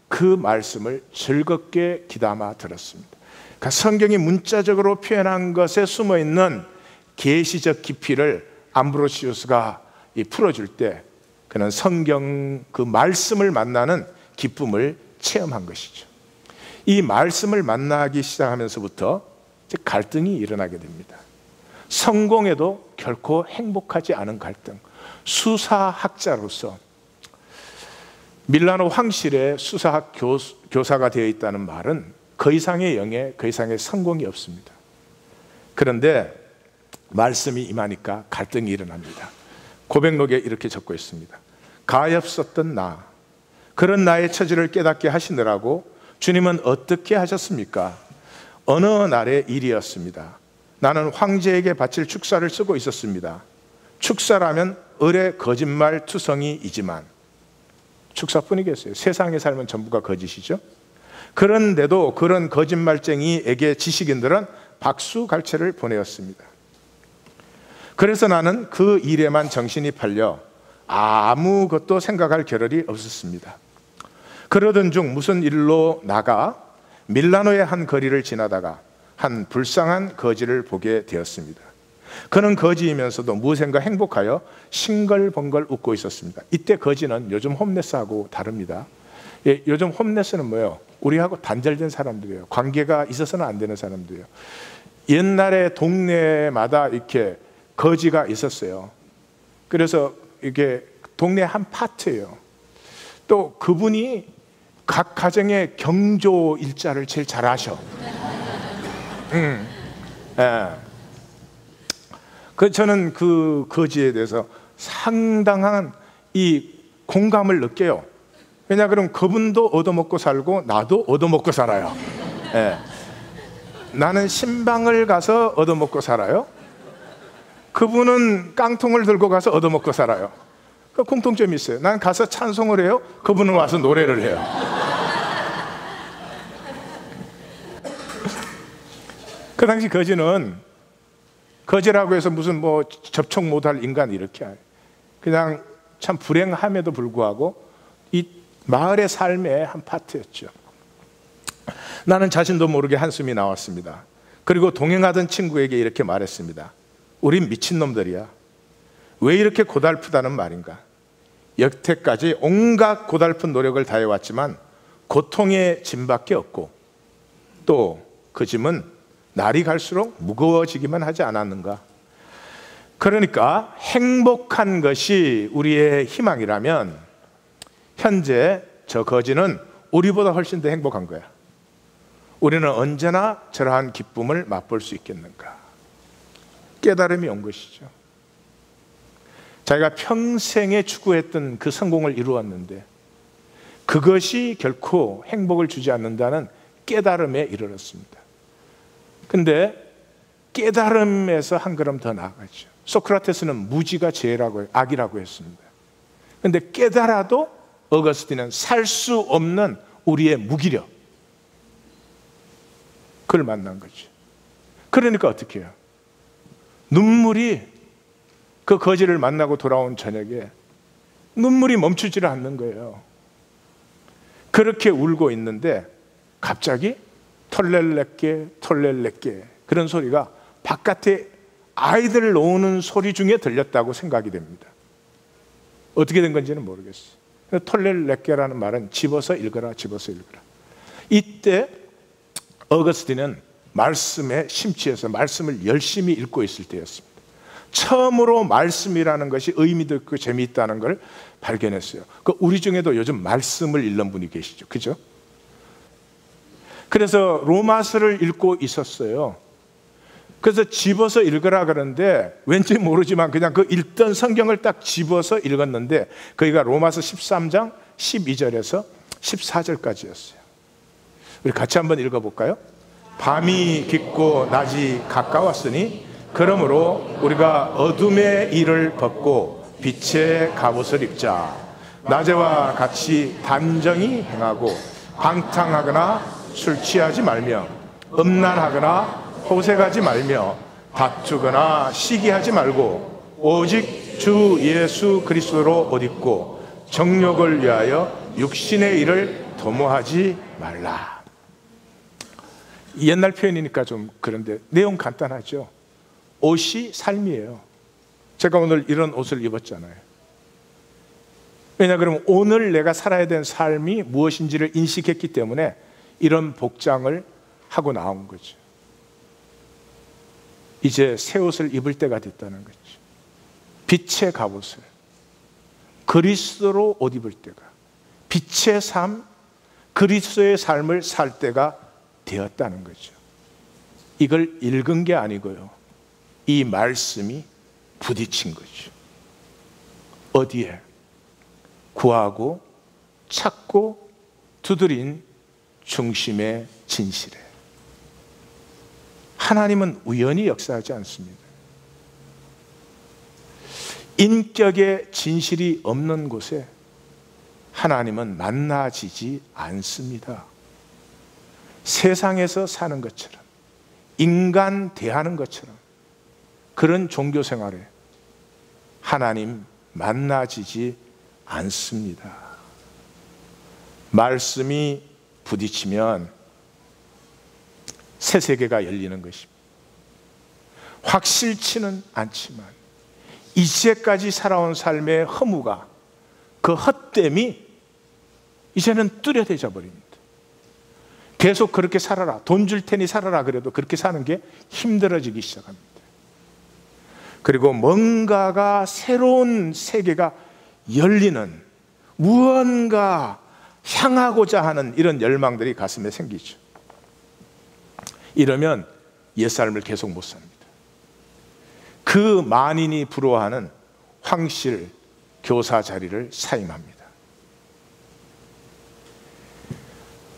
그 말씀을 즐겁게 귀담아 들었습니다. 그러니까 성경이 문자적으로 표현한 것에 숨어있는 계시적 깊이를 암브로시우스가 풀어줄 때 그는 성경 그 말씀을 만나는 기쁨을 체험한 것이죠. 이 말씀을 만나기 시작하면서부터 갈등이 일어나게 됩니다. 성공해도 결코 행복하지 않은 갈등. 수사학자로서 밀라노 황실의 수사학 교사가 되어 있다는 말은 그 이상의 영예, 그 이상의 성공이 없습니다. 그런데 말씀이 임하니까 갈등이 일어납니다. 고백록에 이렇게 적고 있습니다. 가엾었던 나, 그런 나의 처지를 깨닫게 하시느라고 주님은 어떻게 하셨습니까? 어느 날의 일이었습니다. 나는 황제에게 바칠 축사를 쓰고 있었습니다. 축사라면 을의 거짓말 투성이이지만 축사뿐이겠어요. 세상의 삶은 전부가 거짓이죠. 그런데도 그런 거짓말쟁이에게 지식인들은 박수갈채를 보내었습니다. 그래서 나는 그 일에만 정신이 팔려 아무것도 생각할 겨를이 없었습니다. 그러던 중 무슨 일로 나가 밀라노의 한 거리를 지나다가 한 불쌍한 거지를 보게 되었습니다. 그는 거지이면서도 무엇인가 행복하여 싱글벙글 웃고 있었습니다. 이때 거지는 요즘 홈레스하고 다릅니다. 예, 요즘 홈레스는 뭐예요? 우리하고 단절된 사람들이에요. 관계가 있어서는 안 되는 사람들이에요. 옛날에 동네마다 이렇게 거지가 있었어요. 그래서 이게 동네 한 파트예요. 또 그분이 각 가정의 경조 일자를 제일 잘 아셔. 예. 저는 그 거지에 대해서 상당한 이 공감을 느껴요. 왜냐 그럼 그분도 얻어먹고 살고 나도 얻어먹고 살아요. 예. 나는 신방을 가서 얻어먹고 살아요. 그분은 깡통을 들고 가서 얻어먹고 살아요. 그 공통점이 있어요. 난 가서 찬송을 해요. 그분은 와서 노래를 해요. 그 당시 거지는 거지라고 해서 무슨 뭐 접촉 못할 인간 이렇게 그냥 참 불행함에도 불구하고 이 마을의 삶의 한 파트였죠. 나는 자신도 모르게 한숨이 나왔습니다. 그리고 동행하던 친구에게 이렇게 말했습니다. 우린 미친놈들이야. 왜 이렇게 고달프다는 말인가? 여태까지 온갖 고달픈 노력을 다해왔지만 고통의 짐밖에 없고 또 그 짐은 날이 갈수록 무거워지기만 하지 않았는가? 그러니까 행복한 것이 우리의 희망이라면 현재 저 거지는 우리보다 훨씬 더 행복한 거야. 우리는 언제나 저러한 기쁨을 맛볼 수 있겠는가? 깨달음이 온 것이죠. 자기가 평생에 추구했던 그 성공을 이루었는데 그것이 결코 행복을 주지 않는다는 깨달음에 이르렀습니다. 근데 깨달음에서 한 걸음 더 나아가죠. 소크라테스는 무지가 죄라고 악이라고 했습니다. 근데 깨달아도 어거스틴은 살 수 없는 우리의 무기력, 그걸 만난 거죠. 그러니까 어떻게 해요? 눈물이 그 거지를 만나고 돌아온 저녁에 눈물이 멈추지를 않는 거예요. 그렇게 울고 있는데 갑자기 털렐레께 그런 소리가 바깥에 아이들 노는 소리 중에 들렸다고 생각이 됩니다. 어떻게 된 건지는 모르겠어요. 털렐레께라는 말은 집어서 읽어라, 집어서 읽어라. 이때 어거스틴은 말씀에 심취해서 말씀을 열심히 읽고 있을 때였습니다. 처음으로 말씀이라는 것이 의미도 있고 재미있다는 걸 발견했어요. 우리 중에도 요즘 말씀을 읽는 분이 계시죠, 그죠? 그래서 로마서를 읽고 있었어요. 그래서 집어서 읽으라 그러는데 왠지 모르지만 그냥 그 읽던 성경을 딱 집어서 읽었는데 거기가 로마서 13장 12절에서 14절까지였어요. 우리 같이 한번 읽어볼까요? 밤이 깊고 낮이 가까웠으니 그러므로 우리가 어둠의 일을 벗고 빛의 갑옷을 입자. 낮에와 같이 단정히 행하고 방탕하거나 술 취하지 말며 음란하거나 호색하지 말며 다투거나 시기하지 말고 오직 주 예수 그리스도로 옷 입고 정욕을 위하여 육신의 일을 도모하지 말라. 옛날 표현이니까 좀 그런데 내용 간단하죠. 옷이 삶이에요. 제가 오늘 이런 옷을 입었잖아요. 왜냐 그러면 오늘 내가 살아야 되는 삶이 무엇인지를 인식했기 때문에 이런 복장을 하고 나온 거죠. 이제 새 옷을 입을 때가 됐다는 거죠. 빛의 갑옷을 그리스도로 옷 입을 때가, 빛의 삶, 그리스도의 삶을 살 때가 되었다는 거죠. 이걸 읽은 게 아니고요, 이 말씀이 부딪힌 거죠. 어디에? 구하고 찾고 두드린 중심의 진실에. 하나님은 우연히 역사하지 않습니다. 인격의 진실이 없는 곳에 하나님은 만나지지 않습니다. 세상에서 사는 것처럼, 인간 대하는 것처럼 그런 종교 생활에 하나님 만나지지 않습니다. 말씀이 부딪히면 새 세계가 열리는 것입니다. 확실치는 않지만 이제까지 살아온 삶의 허무가, 그 헛됨이 이제는 뚜렷해져 버립니다. 계속 그렇게 살아라, 돈 줄 테니 살아라 그래도 그렇게 사는 게 힘들어지기 시작합니다. 그리고 뭔가가, 새로운 세계가 열리는, 무언가 향하고자 하는 이런 열망들이 가슴에 생기죠. 이러면 옛삶을 계속 못 삽니다. 그 만인이 부러워하는 황실 교사 자리를 사임합니다.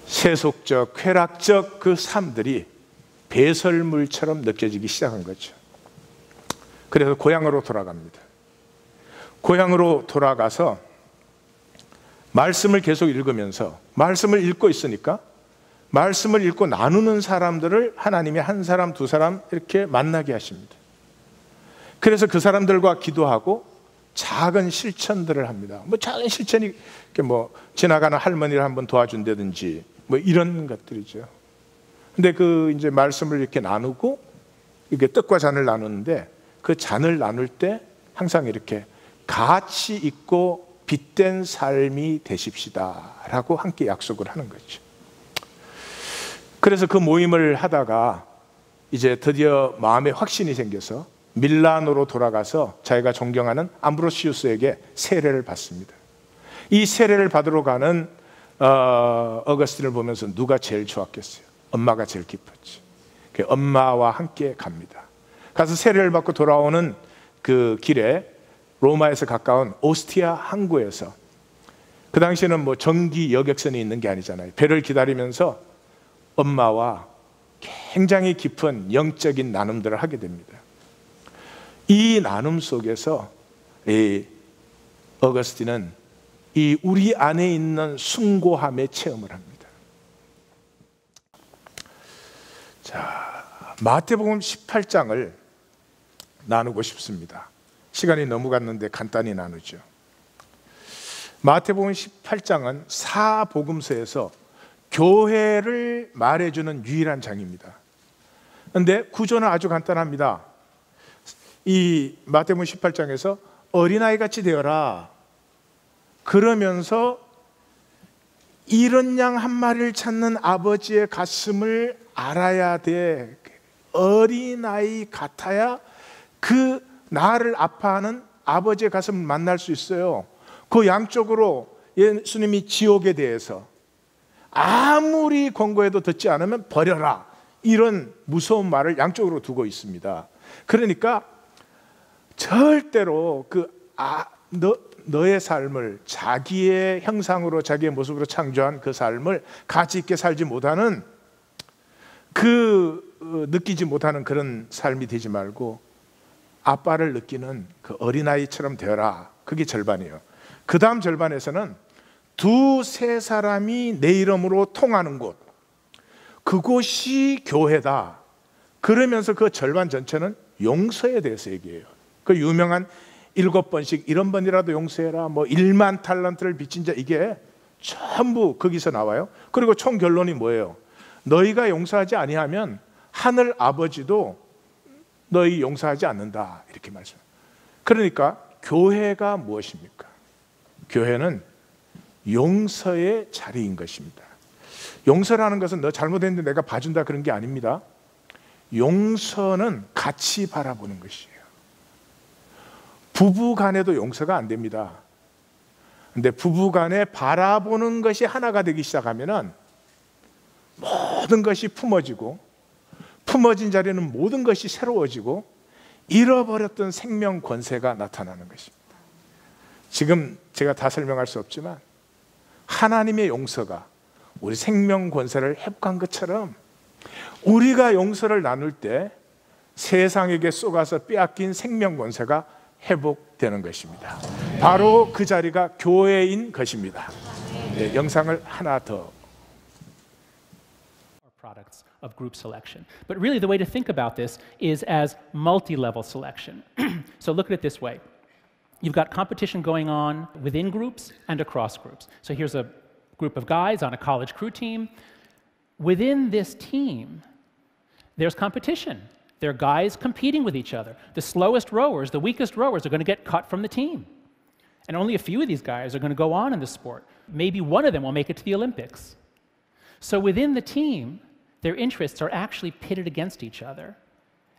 세속적, 쾌락적 그 삶들이 배설물처럼 느껴지기 시작한 거죠. 그래서 고향으로 돌아갑니다. 고향으로 돌아가서 말씀을 계속 읽으면서, 말씀을 읽고 있으니까 말씀을 읽고 나누는 사람들을 하나님이 한 사람, 두 사람 이렇게 만나게 하십니다. 그래서 그 사람들과 기도하고 작은 실천들을 합니다. 작은 실천이 지나가는 할머니를 한번 도와준다든지 이런 것들이죠. 근데 이제 말씀을 이렇게 나누고, 이게 떡과 잔을 나누는데, 그 잔을 나눌 때 항상 이렇게 가치 있고 빛된 삶이 되십시다 라고 함께 약속을 하는 거죠. 그래서 그 모임을 하다가 이제 드디어 마음에 확신이 생겨서 밀라노로 돌아가서 자기가 존경하는 암브로시우스에게 세례를 받습니다. 이 세례를 받으러 가는 어거스틴을 보면서 누가 제일 좋았겠어요? 엄마가 제일 기뻤지. 엄마와 함께 갑니다. 가서 세례를 받고 돌아오는 그 길에 로마에서 가까운 오스티아 항구에서, 그 당시에는 전기 여객선이 있는 게 아니잖아요. 배를 기다리면서 엄마와 굉장히 깊은 영적인 나눔들을 하게 됩니다. 이 나눔 속에서 이 어거스틴은 이 우리 안에 있는 숭고함의 체험을 합니다. 자, 마태복음 18장을 나누고 싶습니다. 시간이 너무 갔는데 간단히 나누죠. 마태복음 18장은 사복음서에서 교회를 말해주는 유일한 장입니다. 그런데 구조는 아주 간단합니다. 이 마태복음 18장에서 어린아이같이 되어라, 그러면서 이런 양 한 마리를 찾는 아버지의 가슴을 알아야 돼. 어린아이 같아야 그 나를 아파하는 아버지의 가슴을 만날 수 있어요. 그 양쪽으로 예수님이 지옥에 대해서 아무리 권고해도 듣지 않으면 버려라, 이런 무서운 말을 양쪽으로 두고 있습니다. 그러니까 절대로 너의 삶을, 자기의 형상으로, 자기의 모습으로 창조한 그 삶을 가치 있게 살지 못하는, 느끼지 못하는 그런 삶이 되지 말고 아빠를 느끼는 그 어린아이처럼 되어라. 그게 절반이에요. 그 다음 절반에서는 두세 사람이 내 이름으로 통하는 곳, 그곳이 교회다. 그러면서 그 절반 전체는 용서에 대해서 얘기해요. 그 유명한 7번씩 1번이라도 용서해라, 1만 탈란트를 빚진 자, 이게 전부 거기서 나와요. 그리고 총 결론이 뭐예요? 너희가 용서하지 아니하면 하늘 아버지도 너희 용서하지 않는다, 이렇게 말씀해요. 그러니까 교회가 무엇입니까? 교회는 용서의 자리인 것입니다. 용서라는 것은 너 잘못했는데 내가 봐준다, 그런 게 아닙니다. 용서는 같이 바라보는 것이에요. 부부 간에도 용서가 안 됩니다. 근데 부부 간에 바라보는 것이 하나가 되기 시작하면은 모든 것이 품어지고, 품어진 자리는 모든 것이 새로워지고, 잃어버렸던 생명 권세가 나타나는 것입니다. 지금 제가 다 설명할 수 없지만 하나님의 용서가 우리 생명 권세를 회복한 것처럼, 우리가 용서를 나눌 때 세상에게 쏘가서 빼앗긴 생명 권세가 회복되는 것입니다. 바로 그 자리가 교회인 것입니다. 네, 영상을 하나 더. byproducts of group selection. But really the way to think about this is as multi-level selection. So look at it this way. You've got competition going on within groups and across groups. So here's a group of guys on a college crew team. Within this team, there's competition. There are guys competing with each other. The slowest rowers, the weakest rowers are going to get cut from the team. And only a few of these guys are going to go on in the sport. Maybe one of them will make it to the Olympics. So within the team, their interests are actually pitted against each other.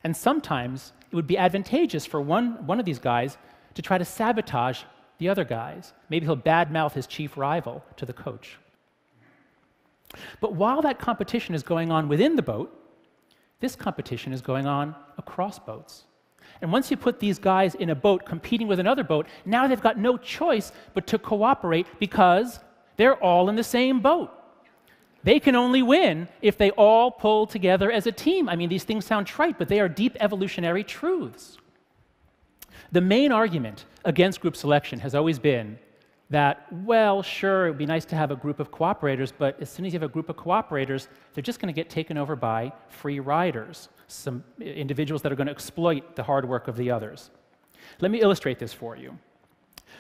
And sometimes it would be advantageous for one of these guys to try to sabotage the other guys. Maybe he'll badmouth his chief rival to the coach. But while that competition is going on within the boat, this competition is going on across boats. And once you put these guys in a boat competing with another boat, now they've got no choice but to cooperate because they're all in the same boat. They can only win if they all pull together as a team. I mean, these things sound trite, but they are deep evolutionary truths. The main argument against group selection has always been that, well, sure, it would be nice to have a group of cooperators, but as soon as you have a group of cooperators, they're just going to get taken over by free riders, some individuals that are going to exploit the hard work of the others. Let me illustrate this for you.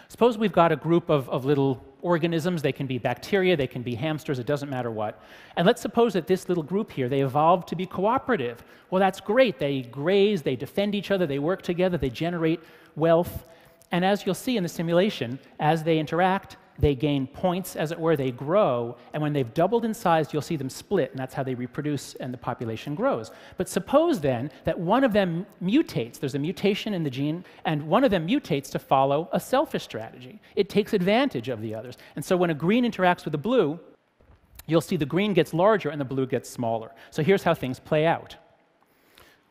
Suppose we've got a group of little organisms. They can be bacteria, they can be hamsters, it doesn't matter what. And let's suppose that this little group here, they evolved to be cooperative. Well, that's great. They graze, they defend each other, they work together, they generate wealth. And as you'll see in the simulation, as they interact, they gain points, as it were, they grow, and when they've doubled in size, you'll see them split, and that's how they reproduce and the population grows. But suppose then that one of them mutates, there's a mutation in the gene, and one of them mutates to follow a selfish strategy. It takes advantage of the others. And so when a green interacts with a blue, you'll see the green gets larger and the blue gets smaller. So here's how things play out.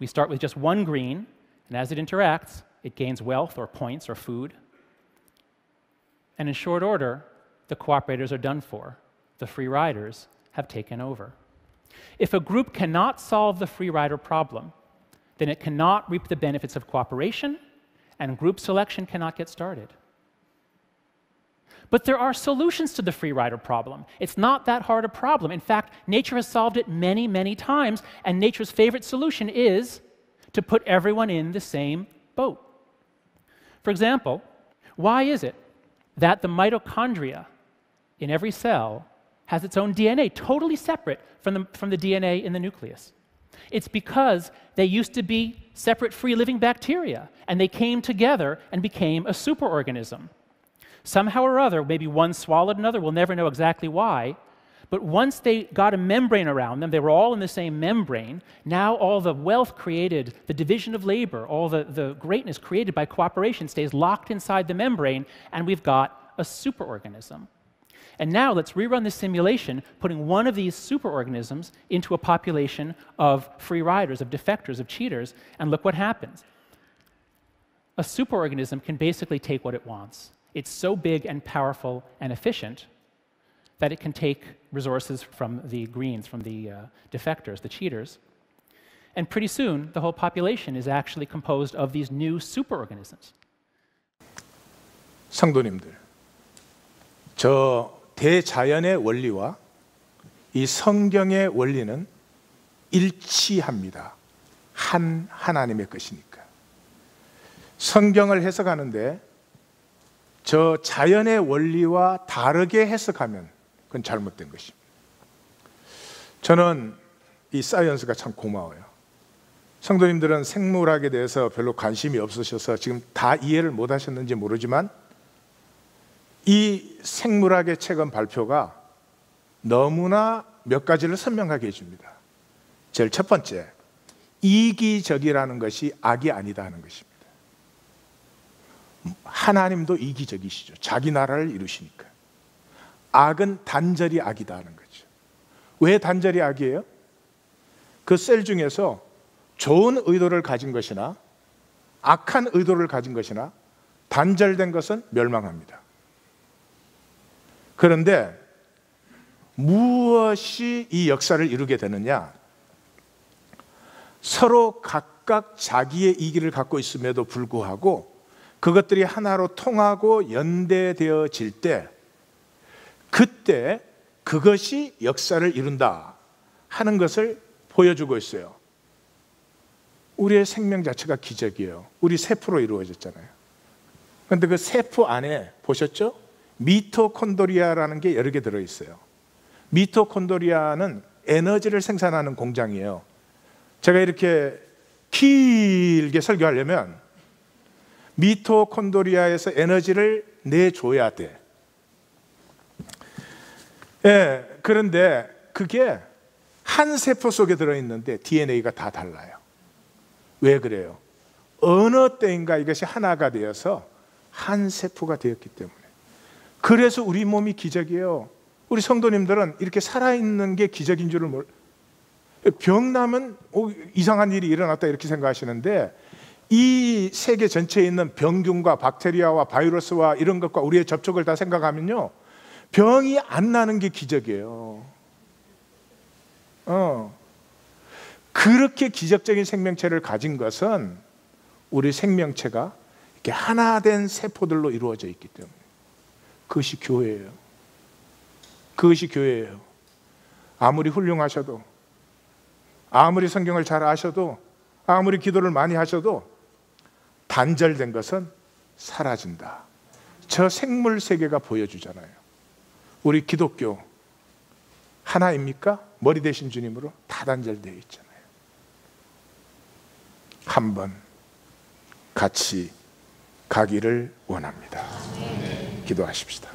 We start with just one green, and as it interacts, it gains wealth or points or food. And in short order, the cooperators are done for. The free riders have taken over. If a group cannot solve the free rider problem, then it cannot reap the benefits of cooperation, and group selection cannot get started. But there are solutions to the free rider problem. It's not that hard a problem. In fact, nature has solved it many, many times, and nature's favorite solution is to put everyone in the same boat. For example, why is it that the mitochondria in every cell has its own DNA, totally separate from the DNA in the nucleus? It's because they used to be separate free-living bacteria, and they came together and became a superorganism. Somehow or other, maybe one swallowed another, we'll never know exactly why, but once they got a membrane around them, they were all in the same membrane, now all the wealth created, the division of labor, all the greatness created by cooperation stays locked inside the membrane, and we've got a superorganism. And now let's rerun this simulation, putting one of these superorganisms into a population of free riders, of defectors, of cheaters, and look what happens. A superorganism can basically take what it wants. It's so big and powerful and efficient that it can take resources from the greens, from the defectors, the cheaters, and pretty soon the whole population is actually composed of these new superorganisms. 성도님들, 저 대자연의 원리와 이 성경의 원리는 일치합니다. 한 하나님의 것이니까. 성경을 해석하는데 저 자연의 원리와 다르게 해석하면 그건 잘못된 것입니다. 저는 이 사이언스가 참 고마워요. 성도님들은 생물학에 대해서 별로 관심이 없으셔서 지금 다 이해를 못 하셨는지 모르지만 이 생물학의 최근 발표가 너무나 몇 가지를 선명하게 해줍니다. 제일 첫 번째, 이기적이라는 것이 악이 아니다 하는 것입니다. 하나님도 이기적이시죠. 자기 나라를 이루시니까. 악은 단절이 악이다 하는 거죠. 왜 단절이 악이에요? 그 셀 중에서 좋은 의도를 가진 것이나 악한 의도를 가진 것이나 단절된 것은 멸망합니다. 그런데 무엇이 이 역사를 이루게 되느냐? 서로 각각 자기의 이기를 갖고 있음에도 불구하고 그것들이 하나로 통하고 연대되어질 때 그때 그것이 역사를 이룬다 하는 것을 보여주고 있어요. 우리의 생명 자체가 기적이에요. 우리 세포로 이루어졌잖아요. 그런데 그 세포 안에 보셨죠? 미토콘드리아라는 게 여러 개 들어있어요. 미토콘드리아는 에너지를 생산하는 공장이에요. 제가 이렇게 길게 설교하려면 미토콘드리아에서 에너지를 내줘야 돼. 예, 그런데 그게 한 세포 속에 들어있는데 DNA가 다 달라요. 왜 그래요? 어느 때인가 이것이 하나가 되어서 한 세포가 되었기 때문에. 그래서 우리 몸이 기적이에요. 우리 성도님들은 이렇게 살아있는 게 기적인 줄을 병나면 이상한 일이 일어났다 이렇게 생각하시는데, 이 세계 전체에 있는 병균과 박테리아와 바이러스와 이런 것과 우리의 접촉을 다 생각하면요, 병이 안 나는 게 기적이에요. 그렇게 기적적인 생명체를 가진 것은 우리 생명체가 이렇게 하나 된 세포들로 이루어져 있기 때문에. 그것이 교회예요. 그것이 교회예요. 아무리 훌륭하셔도, 아무리 성경을 잘 아셔도, 아무리 기도를 많이 하셔도 단절된 것은 사라진다. 저 생물 세계가 보여주잖아요. 우리 기독교 하나입니까? 머리 대신 주님으로 다 단절되어 있잖아요. 한번 같이 가기를 원합니다. 기도하십시다.